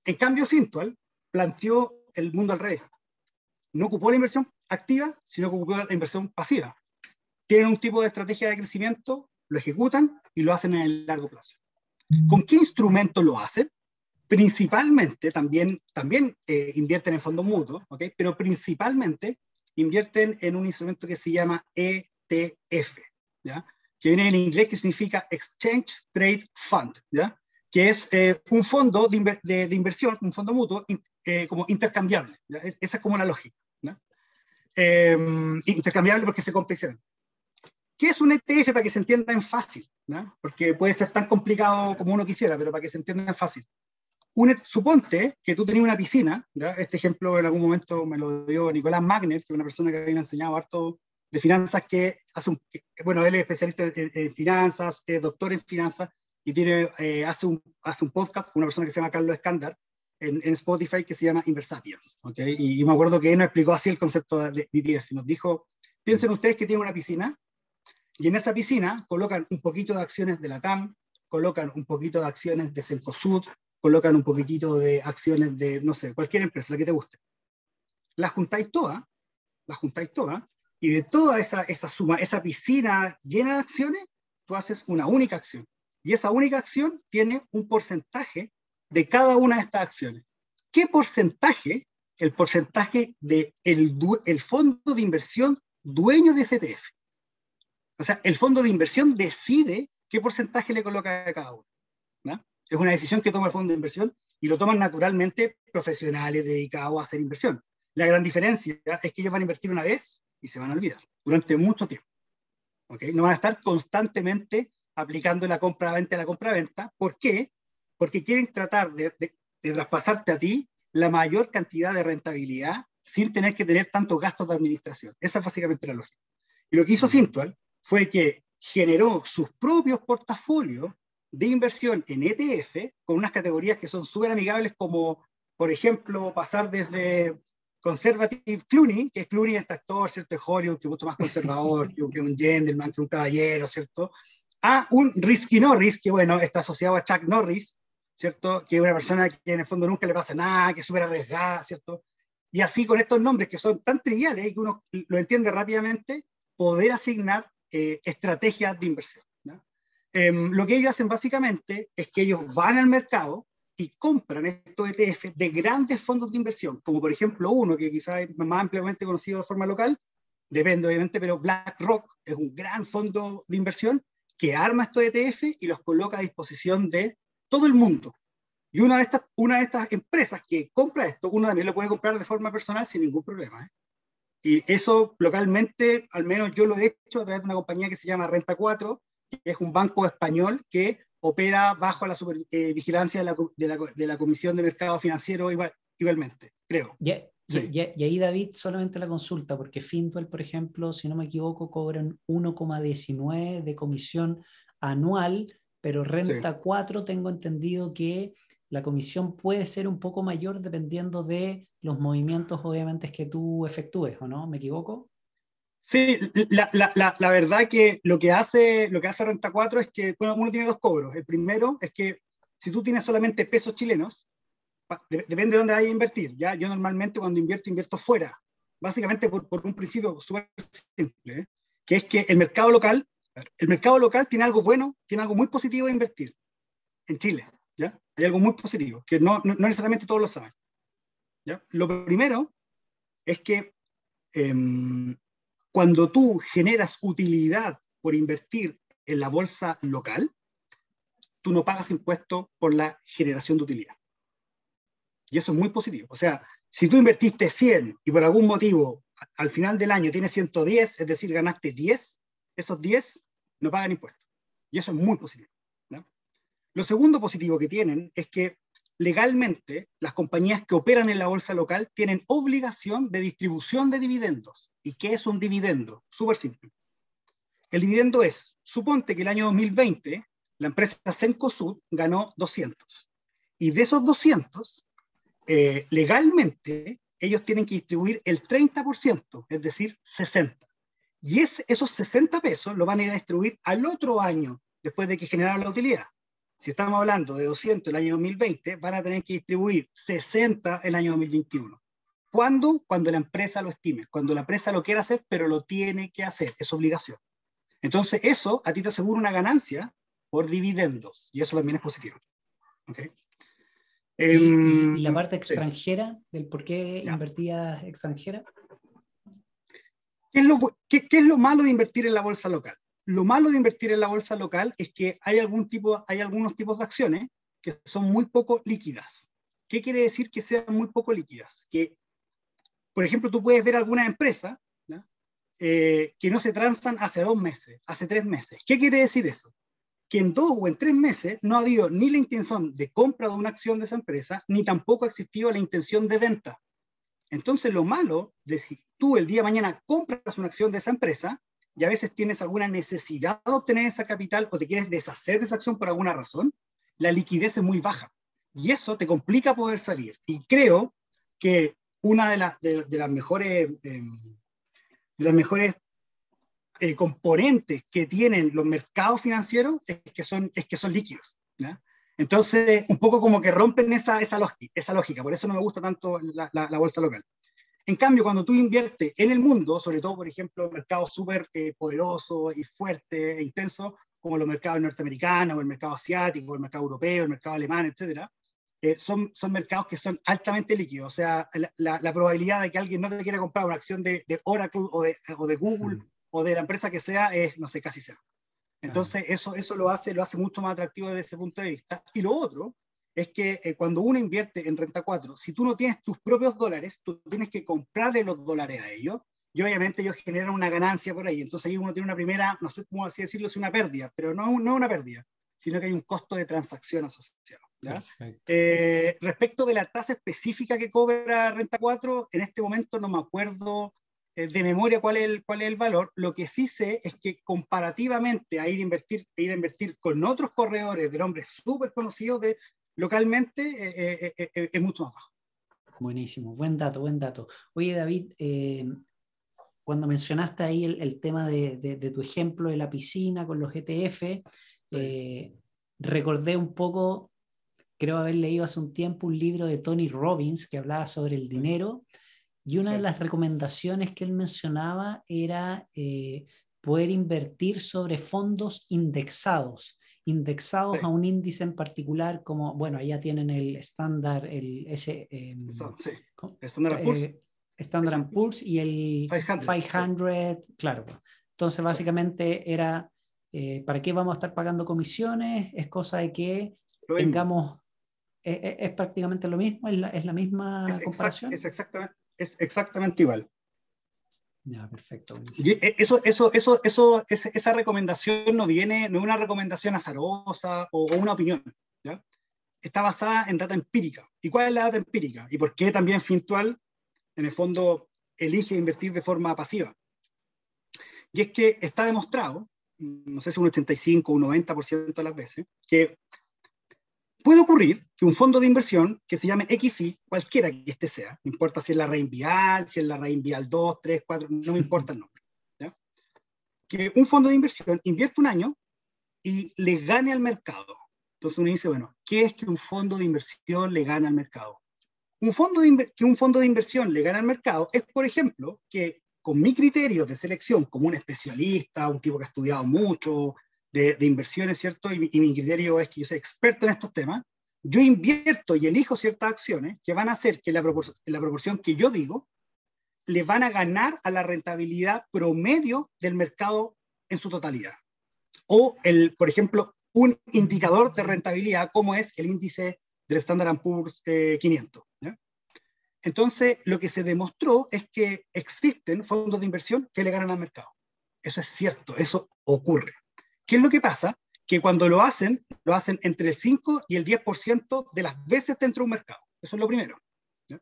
En cambio, Fintual planteó el mundo al revés. No ocupó la inversión activa, sino que ocupó la inversión pasiva. Tienen un tipo de estrategia de crecimiento, lo ejecutan y lo hacen en el largo plazo. ¿Con qué instrumento lo hacen? Principalmente, también invierten en fondos mutuos, ¿okay? Pero principalmente invierten en un instrumento que se llama ETF, ¿ya? Que viene en inglés, que significa Exchange Trade Fund, ¿ya? Que es un fondo de inversión, un fondo mutuo como intercambiable, ¿ya? Esa es como la lógica, ¿ya? Intercambiable porque se compra y se vende. ¿Qué es un ETF para que se entienda en fácil? ¿No? Porque puede ser tan complicado como uno quisiera, pero para que se entienda en fácil. Suponte que tú tenías una piscina, ¿ya? Este ejemplo en algún momento me lo dio Nicolás Magner, que es una persona que había enseñado harto de finanzas, que hace bueno, él es especialista en finanzas, es doctor en finanzas, y hace un podcast con una persona que se llama Carlos Escándar en Spotify que se llama Inversapiens, ¿okay? Y me acuerdo que él nos explicó así el concepto de ETF, nos dijo, piensen ustedes que tienen una piscina, y en esa piscina colocan un poquito de acciones de la TAM, colocan un poquito de acciones de Cencosud, colocan un poquitito de acciones de, no sé, cualquier empresa, la que te guste. Las juntáis todas, y de toda esa suma, esa piscina llena de acciones, tú haces una única acción. Y esa única acción tiene un porcentaje de cada una de estas acciones. ¿Qué porcentaje? El porcentaje del el fondo de inversión dueño de ese ETF. O sea, el fondo de inversión decide qué porcentaje le coloca a cada uno, ¿no? Es una decisión que toma el fondo de inversión y lo toman naturalmente profesionales dedicados a hacer inversión. La gran diferencia es que ellos van a invertir una vez y se van a olvidar durante mucho tiempo, ¿okay? No van a estar constantemente aplicando la compra-venta a la compra-venta. ¿Por qué? Porque quieren tratar de traspasarte a ti la mayor cantidad de rentabilidad sin tener que tener tantos gastos de administración. Esa es básicamente la lógica. Y lo que hizo Fintual fue que generó sus propios portafolios de inversión en ETF con unas categorías que son súper amigables, como por ejemplo pasar desde Conservative Clooney, que es Clooney, este actor, ¿cierto?, de Hollywood, que es mucho más conservador que un gentleman, que un caballero, ¿cierto?, a un Risky Norris, que bueno, está asociado a Chuck Norris, ¿cierto?, que es una persona que en el fondo nunca le pasa nada, que es súper arriesgada, ¿cierto?, y así con estos nombres que son tan triviales y que uno lo entiende rápidamente, poder asignar estrategias de inversión, ¿no? Lo que ellos hacen básicamente es que ellos van al mercado y compran estos ETF de grandes fondos de inversión, como por ejemplo uno que quizás es más ampliamente conocido de forma local, depende obviamente, pero BlackRock es un gran fondo de inversión que arma estos ETF y los coloca a disposición de todo el mundo. Y una de estas empresas que compra esto, uno también lo puede comprar de forma personal sin ningún problema, ¿eh? Y eso localmente, al menos yo lo he hecho a través de una compañía que se llama Renta 4, que es un banco español que opera bajo la vigilancia de la Comisión de Mercado Financiero igualmente, creo. Sí. Y ahí, David, solamente la consulta, porque Fintual, por ejemplo, si no me equivoco, cobran 1,19 de comisión anual, pero Renta Sí. 4 tengo entendido que la comisión puede ser un poco mayor dependiendo de los movimientos, obviamente, que tú efectúes, ¿o no? ¿Me equivoco? Sí, la verdad que lo que hace Renta 4 es que bueno, uno tiene dos cobros. El primero es que si tú tienes solamente pesos chilenos, depende de dónde vayas a invertir. ¿Ya? Yo normalmente cuando invierto fuera, básicamente por un principio súper simple, ¿eh? Que es que el mercado local tiene algo bueno, tiene algo muy positivo de invertir en Chile. ¿Ya? Hay algo muy positivo, que no necesariamente todos lo saben. ¿Ya? Lo primero es que cuando tú generas utilidad por invertir en la bolsa local, tú no pagas impuestos por la generación de utilidad. Y eso es muy positivo. O sea, si tú invertiste 100 y por algún motivo al final del año tienes 110, es decir, ganaste 10, esos 10 no pagan impuestos. Y eso es muy positivo, ¿no? Lo segundo positivo que tienen es que legalmente las compañías que operan en la bolsa local tienen obligación de distribución de dividendos. ¿Y qué es un dividendo? Súper simple. El dividendo es, suponte que el año 2020 la empresa Cencosud ganó 200. Y de esos 200, legalmente, ellos tienen que distribuir el 30%, es decir, 60. Y esos 60 pesos lo van a ir a distribuir al otro año, después de que generaron la utilidad. Si estamos hablando de 200 el año 2020, van a tener que distribuir 60 el año 2021. ¿Cuándo? Cuando la empresa lo estime, cuando la empresa lo quiera hacer, pero lo tiene que hacer, es obligación. Entonces, eso a ti te asegura una ganancia por dividendos, y eso también es positivo. ¿Okay? Y la parte Sí, extranjera, del por qué ya. invertías extranjera. ¿Qué es lo malo de invertir en la bolsa local? Lo malo de invertir en la bolsa local es que hay algunos tipos de acciones que son muy poco líquidas. ¿Qué quiere decir que sean muy poco líquidas? Que, por ejemplo, tú puedes ver algunas empresas, ¿no? Que no se transan hace 2 meses, hace 3 meses. ¿Qué quiere decir eso? Que en 2 o en 3 meses no ha habido ni la intención de compra de una acción de esa empresa, ni tampoco ha existido la intención de venta. Entonces, lo malo de si tú el día de mañana compras una acción de esa empresa y a veces tienes alguna necesidad de obtener esa capital o te quieres deshacer de esa acción por alguna razón, la liquidez es muy baja. Y eso te complica poder salir. Y creo que una de las mejores componentes que tienen los mercados financieros es que son líquidos, ¿ya? Entonces, un poco como que rompen esa lógica. Por eso no me gusta tanto la bolsa local. En cambio, cuando tú inviertes en el mundo, sobre todo, por ejemplo, mercados súper poderosos y fuertes e intensos, como los mercados norteamericanos, o el mercado asiático, el mercado europeo, el mercado alemán, etcétera, son mercados que son altamente líquidos. O sea, la probabilidad de que alguien no te quiera comprar una acción de Oracle o de Google o de la empresa que sea es, no sé, casi cero. Entonces, eso lo hace mucho más atractivo desde ese punto de vista. Y lo otro es que cuando uno invierte en Renta 4, si tú no tienes tus propios dólares, tú tienes que comprarle los dólares a ellos, y obviamente ellos generan una ganancia por ahí. Entonces ahí uno tiene una primera, no sé cómo así decirlo, es una pérdida, pero no una pérdida, sino que hay un costo de transacción asociado, ¿ya? Respecto de la tasa específica que cobra Renta 4, en este momento no me acuerdo de memoria cuál es el valor. Lo que sí sé es que comparativamente a ir a invertir con otros corredores de nombres súper conocidos localmente, es mucho más bajo. Buenísimo, buen dato, buen dato. Oye, David, cuando mencionaste ahí el tema de tu ejemplo de la piscina con los ETF, recordé un poco, creo haber leído hace un tiempo un libro de Tony Robbins que hablaba sobre el dinero, y una de las recomendaciones que él mencionaba era poder invertir sobre fondos indexados a un índice en particular, como, bueno, allá tienen el estándar, Standard Poor's. Standard & Poor's y el 500, claro. Entonces, básicamente era, ¿para qué vamos a estar pagando comisiones? Es cosa de que tengamos ¿Es prácticamente lo mismo? ¿Es la misma comparación? Es exactamente igual. Ya, perfecto. Y esa recomendación no es una recomendación azarosa o una opinión, ¿ya? Está basada en data empírica. ¿Y cuál es la data empírica? ¿Y por qué también Fintual, en el fondo, elige invertir de forma pasiva? Y es que está demostrado, no sé si un 85 o un 90% de las veces, que puede ocurrir que un fondo de inversión que se llame XY, cualquiera que este sea, no importa si es la Reinvial, si es la Reinvial 2, 3, 4, no me importa el nombre, ¿ya? Que un fondo de inversión invierte un año y le gane al mercado. Entonces uno dice, bueno, ¿qué es que un fondo de inversión le gane al mercado? Que un fondo de inversión le gane al mercado es, por ejemplo, que con mi criterio de selección, como un especialista, un tipo que ha estudiado mucho de inversiones, ¿cierto? Y mi criterio es que yo soy experto en estos temas, yo invierto y elijo ciertas acciones que van a hacer que la proporción que yo digo, le van a ganar a la rentabilidad promedio del mercado en su totalidad. O, por ejemplo, un indicador de rentabilidad como es el índice del Standard & Poor's 500. ¿Ya? Entonces, lo que se demostró es que existen fondos de inversión que le ganan al mercado. Eso es cierto, eso ocurre. ¿Qué es lo que pasa? Que cuando lo hacen entre el 5 y el 10% de las veces dentro de un mercado. Eso es lo primero. ¿Ya?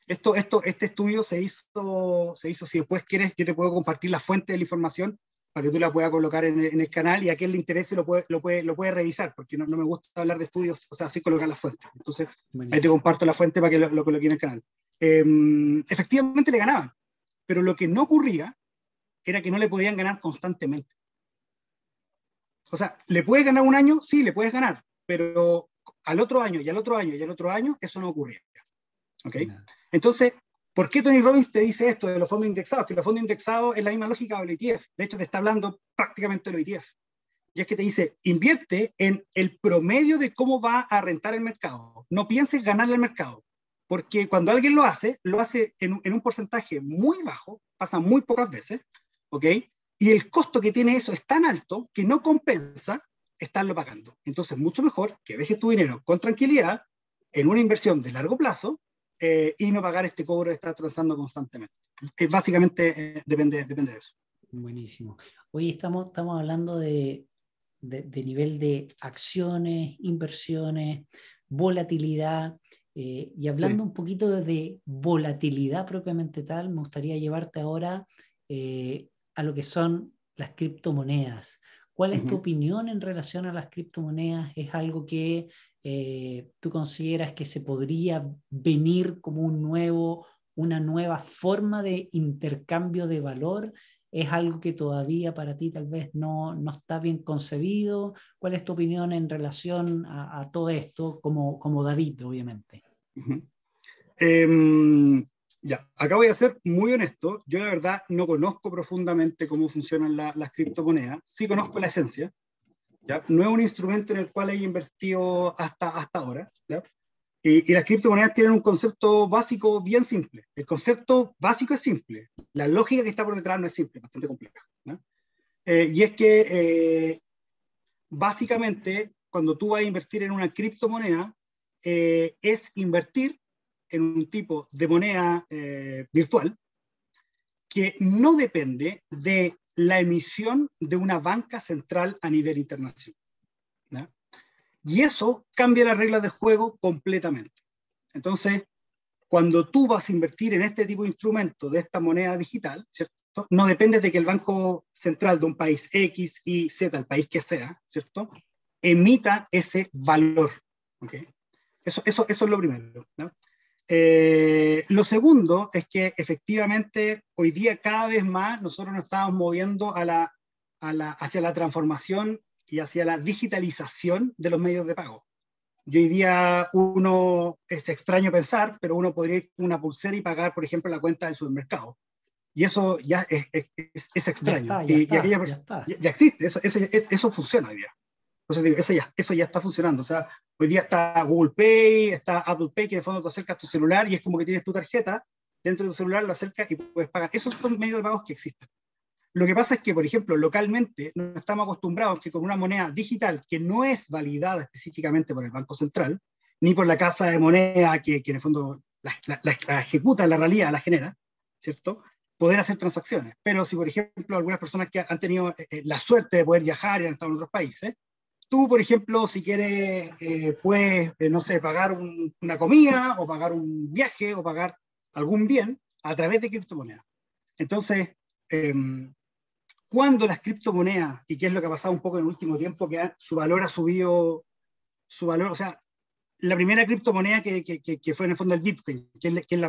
Este estudio se hizo, si después quieres, yo te puedo compartir la fuente de la información para que tú la puedas colocar en el canal y a quien le interese lo puede revisar, porque no me gusta hablar de estudios, o sea, sin colocar la fuente. Entonces, ahí te comparto la fuente para que lo coloque en el canal. Efectivamente le ganaban, pero lo que no ocurría era que no le podían ganar constantemente. O sea, ¿le puedes ganar un año? Sí, le puedes ganar, pero al otro año y al otro año y al otro año, eso no ocurría. ¿Ok? No. Entonces, ¿por qué Tony Robbins te dice esto de los fondos indexados? Que los fondos indexados es la misma lógica del ETF. De hecho, te está hablando prácticamente de los ETF. Y es que te dice, invierte en el promedio de cómo va a rentar el mercado. No pienses ganarle al mercado. Porque cuando alguien lo hace en un porcentaje muy bajo, pasa muy pocas veces, ¿ok? Y el costo que tiene eso es tan alto que no compensa estarlo pagando. Entonces, mucho mejor que dejes tu dinero con tranquilidad en una inversión de largo plazo y no pagar este cobro de estar transando constantemente. Básicamente depende de eso. Buenísimo. Hoy estamos hablando de nivel de acciones, inversiones, volatilidad. Y hablando un poquito de volatilidad propiamente tal, me gustaría llevarte ahora a lo que son las criptomonedas. ¿Cuál es tu opinión en relación a las criptomonedas? ¿Es algo que tú consideras que se podría venir como una nueva forma de intercambio de valor? ¿Es algo que todavía para ti tal vez no está bien concebido? ¿Cuál es tu opinión en relación a todo esto, como David, obviamente? Ya, acá voy a ser muy honesto. Yo la verdad no conozco profundamente cómo funcionan las criptomonedas. Sí conozco la esencia. ¿Ya? No es un instrumento en el cual he invertido hasta ahora. ¿Ya? Y las criptomonedas tienen un concepto básico bien simple. El concepto básico es simple. La lógica que está por detrás no es simple, es bastante compleja. ¿No? Y es que básicamente cuando tú vas a invertir en una criptomoneda, es invertir en un tipo de moneda virtual que no depende de la emisión de una banca central a nivel internacional. ¿No? Y eso cambia las reglas del juego completamente. Entonces, cuando tú vas a invertir en este tipo de instrumento de esta moneda digital, ¿cierto? No depende de que el Banco Central de un país X, Y, Z, el país que sea, ¿cierto? Emita ese valor. ¿Okay? Eso es lo primero. ¿No? Lo segundo es que efectivamente hoy día cada vez más nosotros nos estamos moviendo hacia la transformación y hacia la digitalización de los medios de pago. Y hoy día es extraño pensar, pero uno podría ir con una pulsera y pagar, por ejemplo, la cuenta del supermercado. Y eso ya es extraño. Ya existe, eso funciona hoy día. Entonces digo, eso ya está funcionando. O sea, hoy día está Google Pay, está Apple Pay, que en el fondo te acercas tu celular y es como que tienes tu tarjeta dentro de tu celular, lo acercas y puedes pagar. Esos son medios de pagos que existen. Lo que pasa es que, por ejemplo, localmente no estamos acostumbrados que con una moneda digital que no es validada específicamente por el Banco Central, ni por la casa de moneda que en el fondo la ejecuta, la realidad, la genera, ¿cierto? Poder hacer transacciones. Pero si, por ejemplo, algunas personas que han tenido la suerte de poder viajar y han estado en otros países, tú, por ejemplo, si quieres, puedes, no sé, pagar una comida o pagar un viaje o pagar algún bien a través de criptomonedas. Entonces, cuando las criptomonedas, y qué es lo que ha pasado un poco en el último tiempo, que su valor ha subido, su valor, o sea, la primera criptomoneda que fue en el fondo el Bitcoin, que es la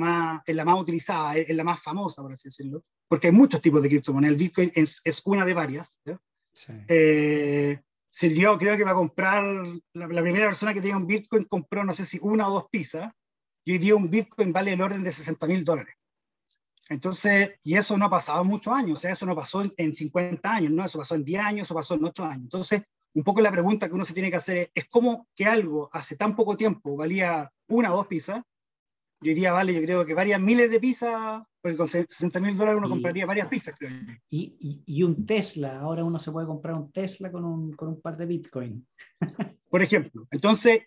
más utilizada, es la más famosa, por así decirlo, porque hay muchos tipos de criptomonedas. El Bitcoin es una de varias. ¿Sí? Sirvió, creo que para comprar, la primera persona que tenía un Bitcoin compró, no sé si una o dos pizzas, y hoy día un Bitcoin vale el orden de $60,000. Entonces, y eso no ha pasado en muchos años, o sea, eso no pasó en 50 años, ¿no? Eso pasó en 10 años, eso pasó en 8 años. Entonces, un poco la pregunta que uno se tiene que hacer es cómo que algo hace tan poco tiempo valía una o dos pizzas, y hoy día vale, yo creo que varias miles de pizzas, porque con $60,000 uno compraría varias pizzas, creo yo. Y un Tesla, ahora uno se puede comprar un Tesla con un par de Bitcoin. Por ejemplo, entonces,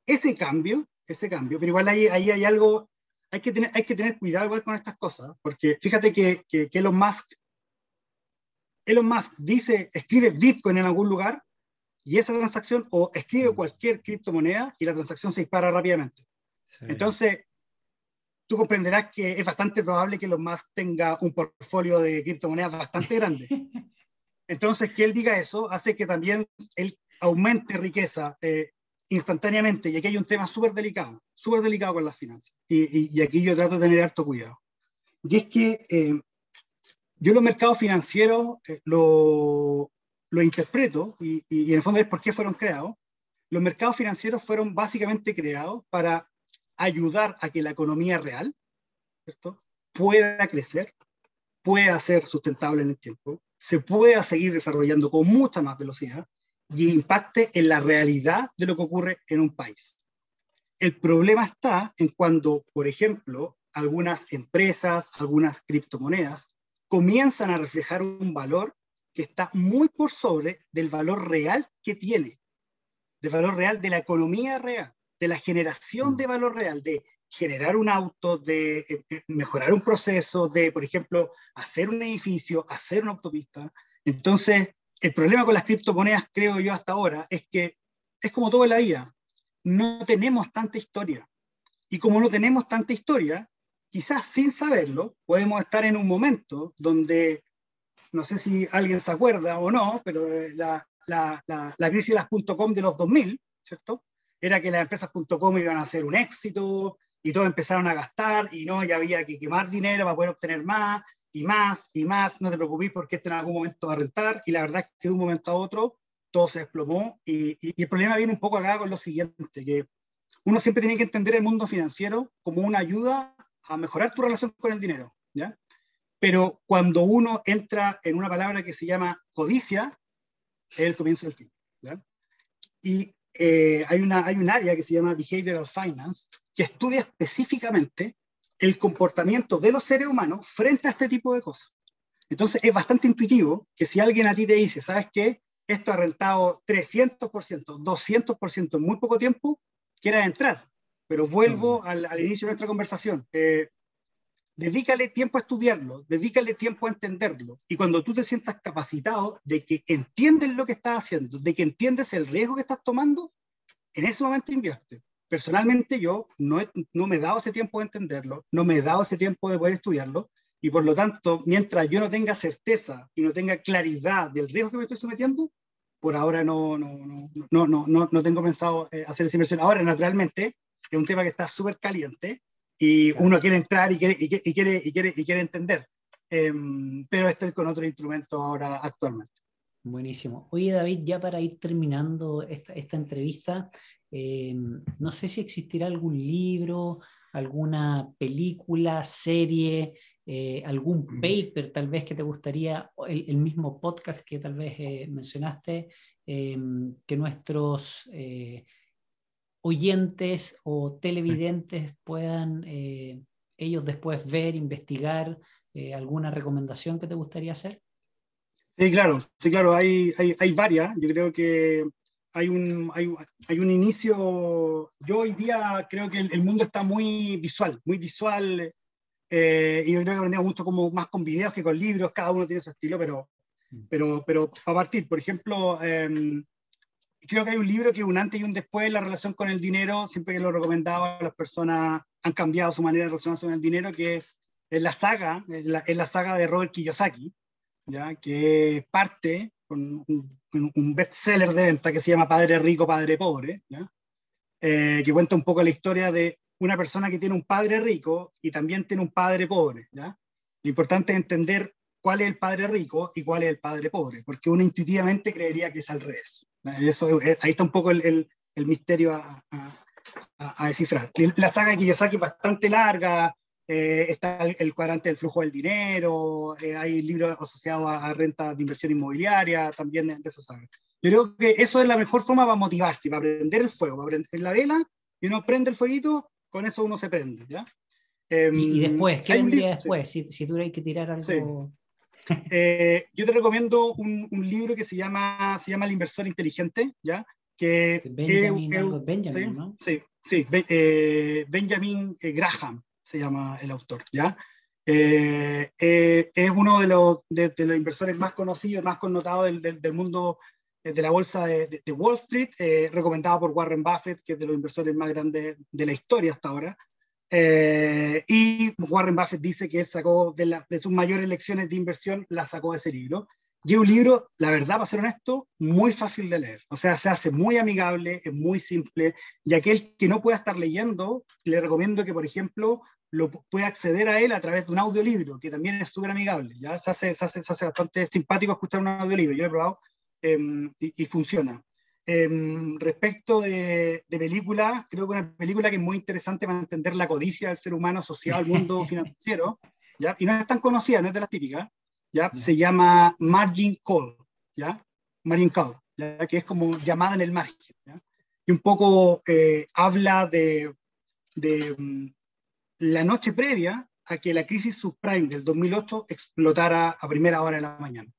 ese cambio, pero igual ahí hay algo, hay que tener cuidado igual con estas cosas, porque fíjate que Elon Musk escribe Bitcoin en algún lugar, y esa transacción, o escribe cualquier criptomoneda, y la transacción se dispara rápidamente. Sí. Entonces, tú comprenderás que es bastante probable que Elon Musk tenga un portfolio de criptomonedas bastante grande. Entonces, que él diga eso hace que también él aumente riqueza instantáneamente, y aquí hay un tema súper delicado con las finanzas, y aquí yo trato de tener harto cuidado. Y es que yo los mercados financieros lo interpreto, y en el fondo es por qué fueron creados. Los mercados financieros fueron básicamente creados para ayudar a que la economía real, ¿cierto?, pueda crecer, pueda ser sustentable en el tiempo, se pueda seguir desarrollando con mucha más velocidad y impacte en la realidad de lo que ocurre en un país. El problema está en cuando, por ejemplo, algunas empresas, algunas criptomonedas comienzan a reflejar un valor que está muy por sobre del valor real que tiene, del valor real de la economía real, de la generación de valor real, de generar un auto, de mejorar un proceso, de, por ejemplo, hacer un edificio, hacer una autopista. Entonces, el problema con las criptomonedas, creo yo hasta ahora, es que es como todo en la vida, no tenemos tanta historia. Y como no tenemos tanta historia, quizás sin saberlo, podemos estar en un momento donde, no sé si alguien se acuerda o no, pero la crisis de las .com de los 2000, ¿cierto? Era que las empresas .com iban a ser un éxito y todos empezaron a gastar y no, ya había que quemar dinero para poder obtener más y más y más. No te preocupes porque esto en algún momento va a rentar, y la verdad es que de un momento a otro todo se desplomó, y el problema viene un poco acá con lo siguiente, que uno siempre tiene que entender el mundo financiero como una ayuda a mejorar tu relación con el dinero, ¿ya? Pero cuando uno entra en una palabra que se llama codicia, es el comienzo del fin, ¿ya? Y hay un área que se llama Behavioral Finance, que estudia específicamente el comportamiento de los seres humanos frente a este tipo de cosas. Entonces es bastante intuitivo que si alguien a ti te dice, ¿sabes qué? Esto ha rentado 300%, 200% en muy poco tiempo, quieras entrar. Pero vuelvo al inicio de nuestra conversación. Dedícale tiempo a estudiarlo, dedícale tiempo a entenderlo, y cuando tú te sientas capacitado de que entiendes lo que estás haciendo, de que entiendes el riesgo que estás tomando, en ese momento invierte. Personalmente yo no me he dado ese tiempo de entenderlo, no me he dado ese tiempo de poder estudiarlo, y por lo tanto, mientras yo no tenga certeza y no tenga claridad del riesgo que me estoy sometiendo, por ahora no tengo pensado hacer esa inversión. Ahora, naturalmente, es un tema que está súper caliente, y claro, uno quiere entrar y quiere entender, pero estoy con otro instrumento ahora actualmente. Buenísimo. Oye, David, ya para ir terminando esta entrevista, no sé si existirá algún libro, alguna película, serie, algún paper tal vez que te gustaría, el mismo podcast que tal vez mencionaste, que nuestros oyentes o televidentes puedan ellos después ver, investigar, alguna recomendación que te gustaría hacer. Sí, claro, hay varias. Yo creo que hay un inicio. Yo hoy día creo que el mundo está muy visual, y yo creo que aprendemos mucho como más con videos que con libros, cada uno tiene su estilo, pero para partir, por ejemplo, creo que hay un libro que es un antes y un después de la relación con el dinero, siempre que lo recomendaba, las personas han cambiado su manera de relacionarse con el dinero, que es la saga de Robert Kiyosaki, ¿ya? Que parte con un bestseller de venta que se llama Padre Rico, Padre Pobre, ¿ya? Que cuenta un poco la historia de una persona que tiene un padre rico y también tiene un padre pobre, ¿ya? Lo importante es entender cuál es el padre rico y cuál es el padre pobre, porque uno intuitivamente creería que es al revés, ¿ya? Y eso, ahí está un poco el misterio a descifrar. La saga de Kiyosaki es bastante larga, está el cuadrante del flujo del dinero, hay libros asociados a rentas de inversión inmobiliaria, también de esa saga. Yo creo que eso es la mejor forma para motivarse, para prender el fuego, para prender la vela, y uno prende el fueguito, con eso uno se prende, ¿ya? Y después, ¿qué Hay un libro, vendría sí, después? Si tuvierais que tirar sí. algo. Yo te recomiendo un libro que se llama El inversor inteligente, ¿ya? Que Benjamin, algo de sí, Benjamin, ¿no? sí, Benjamin Graham se llama el autor, ¿ya? Es uno de los inversores más conocidos, más connotados del mundo de la bolsa de Wall Street, recomendado por Warren Buffett, que es de los inversores más grandes de la historia hasta ahora. Y Warren Buffett dice que él sacó de sus mayores lecciones de inversión, la sacó de ese libro. Y es un libro, la verdad, para ser honesto, muy fácil de leer. O sea, se hace muy amigable, es muy simple. Y aquel que no pueda estar leyendo, le recomiendo que, por ejemplo, lo pueda acceder a él a través de un audiolibro, que también es súper amigable. ¿Ya? Se hace bastante simpático escuchar un audiolibro. Yo lo he probado y funciona. Respecto de películas, creo que una película que es muy interesante para entender la codicia del ser humano asociado al mundo financiero, ¿ya? Y no es tan conocida, no es de las típicas, ¿ya? Se llama Margin Call, ¿ya? Margin Call, ¿ya? Que es como llamada en el margen, ¿ya? Y un poco habla de la noche previa a que la crisis subprime del 2008 explotara a primera hora de la mañana.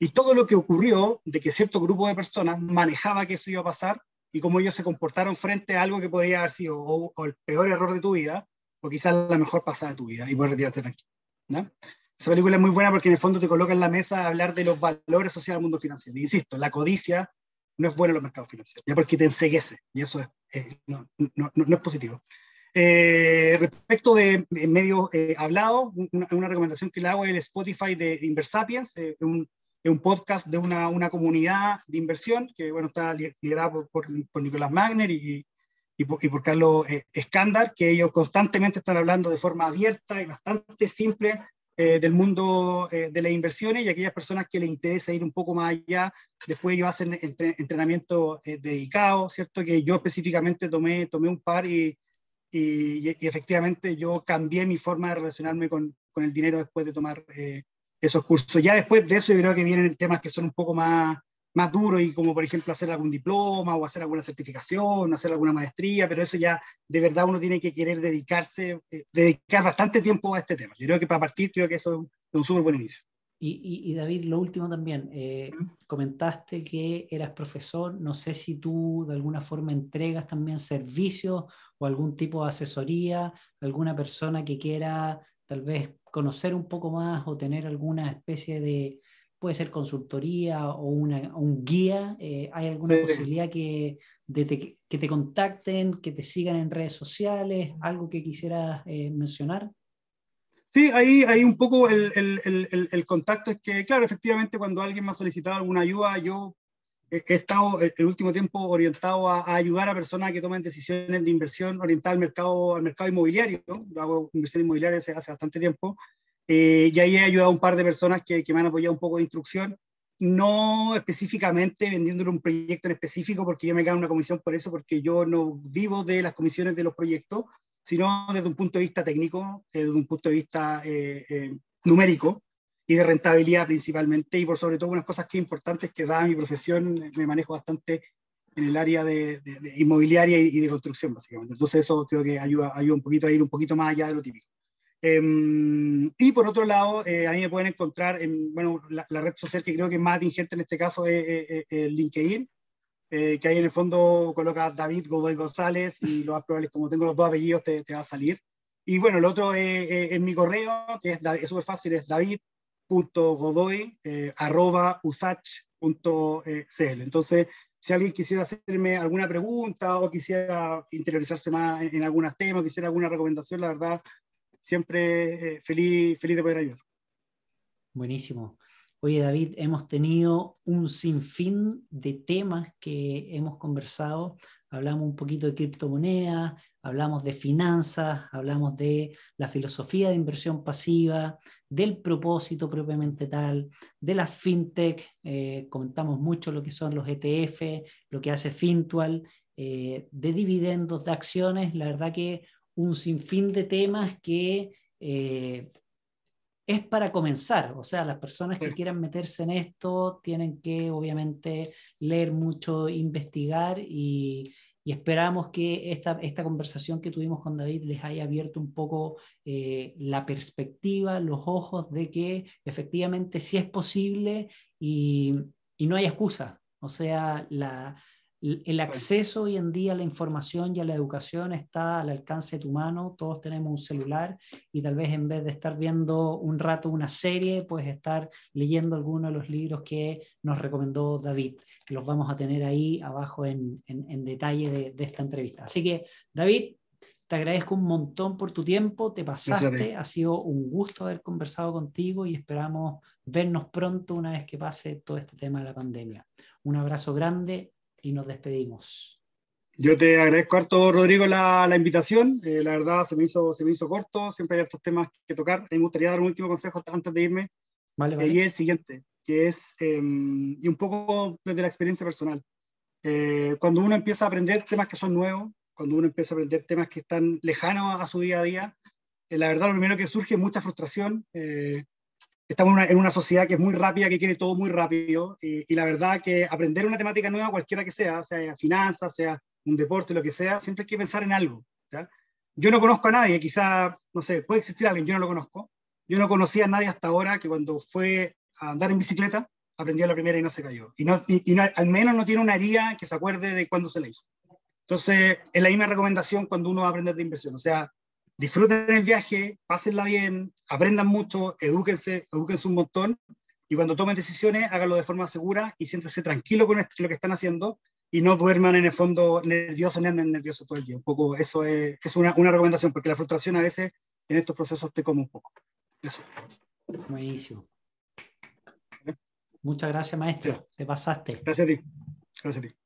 Y todo lo que ocurrió de que cierto grupo de personas manejaba que eso iba a pasar y cómo ellos se comportaron frente a algo que podía haber sido o el peor error de tu vida o quizás la mejor pasada de tu vida y poder retirarte tranquilo, ¿no? Esa película es muy buena porque en el fondo te coloca en la mesa a hablar de los valores asociados al mundo financiero. E insisto, la codicia no es buena en los mercados financieros, ya porque te enceguece y eso no es positivo. Respecto de medios hablados, una recomendación que le hago es el Spotify de Inversapiens, es un podcast de una comunidad de inversión que bueno, está liderada por Nicolás Magner y por Carlos Escándar, que ellos constantemente están hablando de forma abierta y bastante simple del mundo de las inversiones, y aquellas personas que les interesa ir un poco más allá, después ellos hacen entrenamiento dedicado, ¿cierto? Que yo específicamente tomé un par y efectivamente yo cambié mi forma de relacionarme con el dinero después de tomar esos cursos. Ya después de eso yo creo que vienen temas que son un poco más duros, y como por ejemplo hacer algún diploma o hacer alguna certificación, hacer alguna maestría, pero eso ya de verdad uno tiene que querer dedicar bastante tiempo a este tema. Yo creo que para partir, creo que eso es un súper buen inicio. Y David, lo último también, comentaste que eras profesor, no sé si tú de alguna forma entregas también servicios o algún tipo de asesoría, alguna persona que quiera tal vez conocer un poco más o tener alguna especie de, puede ser consultoría o un guía, ¿hay alguna Sí. posibilidad que te contacten, que te sigan en redes sociales, algo que quisieras mencionar? Sí, ahí un poco el contacto es que, claro, efectivamente cuando alguien me ha solicitado alguna ayuda, yo he estado el último tiempo orientado a ayudar a personas que tomen decisiones de inversión orientada al mercado inmobiliario, ¿no? Yo hago inversión inmobiliaria hace bastante tiempo, y ahí he ayudado a un par de personas que me han apoyado un poco de instrucción, no específicamente vendiéndole un proyecto en específico, porque yo me gano una comisión por eso, porque yo no vivo de las comisiones de los proyectos, sino desde un punto de vista técnico, desde un punto de vista numérico y de rentabilidad principalmente, y por sobre todo unas cosas que importantes que dada mi profesión, me manejo bastante en el área de inmobiliaria y de construcción, básicamente. Entonces eso creo que ayuda un poquito a ir un poquito más allá de lo típico. Y por otro lado, a mí me pueden encontrar en, bueno, la red social que creo que es más atingente en este caso es LinkedIn. que ahí en el fondo colocas David Godoy González y lo más probable es como tengo los dos apellidos te va a salir. Y bueno, el otro es mi correo, que es súper fácil, es david.godoy@usach.cl. Entonces, si alguien quisiera hacerme alguna pregunta o quisiera interiorizarse más en algunos temas, quisiera alguna recomendación, la verdad, siempre feliz de poder ayudar. Buenísimo. Oye, David, hemos tenido un sinfín de temas que hemos conversado. Hablamos un poquito de criptomonedas, hablamos de finanzas, hablamos de la filosofía de inversión pasiva, del propósito propiamente tal, de las fintech, comentamos mucho lo que son los ETF, lo que hace Fintual, de dividendos, de acciones. La verdad que un sinfín de temas que es para comenzar. O sea, las personas que quieran meterse en esto tienen que obviamente leer mucho, investigar y esperamos que esta conversación que tuvimos con David les haya abierto un poco la perspectiva, los ojos de que efectivamente sí es posible y no hay excusa. O sea, el acceso hoy en día a la información y a la educación está al alcance de tu mano. Todos tenemos un celular y tal vez en vez de estar viendo un rato una serie, puedes estar leyendo alguno de los libros que nos recomendó David, que los vamos a tener ahí abajo en detalle de esta entrevista. Así que, David, te agradezco un montón por tu tiempo, te pasaste, ha sido un gusto haber conversado contigo y esperamos vernos pronto una vez que pase todo este tema de la pandemia. Un abrazo grande y nos despedimos. Yo te agradezco harto, Rodrigo, la invitación. La verdad se me hizo corto, siempre hay estos temas que tocar. Me gustaría dar un último consejo antes de irme, vale. Y es el siguiente, que es, y un poco desde la experiencia personal. Cuando uno empieza a aprender temas que son nuevos, cuando uno empieza a aprender temas que están lejanos a su día a día, la verdad lo primero que surge es mucha frustración. Estamos en una sociedad que es muy rápida, que quiere todo muy rápido, y la verdad que aprender una temática nueva, cualquiera que sea finanzas, sea un deporte, lo que sea, siempre hay que pensar en algo. ¿Ya? Yo no conozco a nadie, quizá, no sé, puede existir alguien, yo no lo conozco. Yo no conocía a nadie hasta ahora que cuando fue a andar en bicicleta, aprendió la primera y no se cayó. Y al menos no tiene una herida que se acuerde de cuándo se le hizo. Entonces, es la misma recomendación cuando uno va a aprender de inversión. O sea, disfruten el viaje, pásenla bien, aprendan mucho, edúquense un montón y cuando tomen decisiones, háganlo de forma segura y siéntense tranquilo con lo que están haciendo y no duerman en el fondo nerviosos ni anden nerviosos todo el día. Un poco eso es una recomendación, porque la frustración a veces en estos procesos te come un poco. Eso. Buenísimo. Muchas gracias, maestro. Sí. Te pasaste. Gracias a ti. Gracias a ti.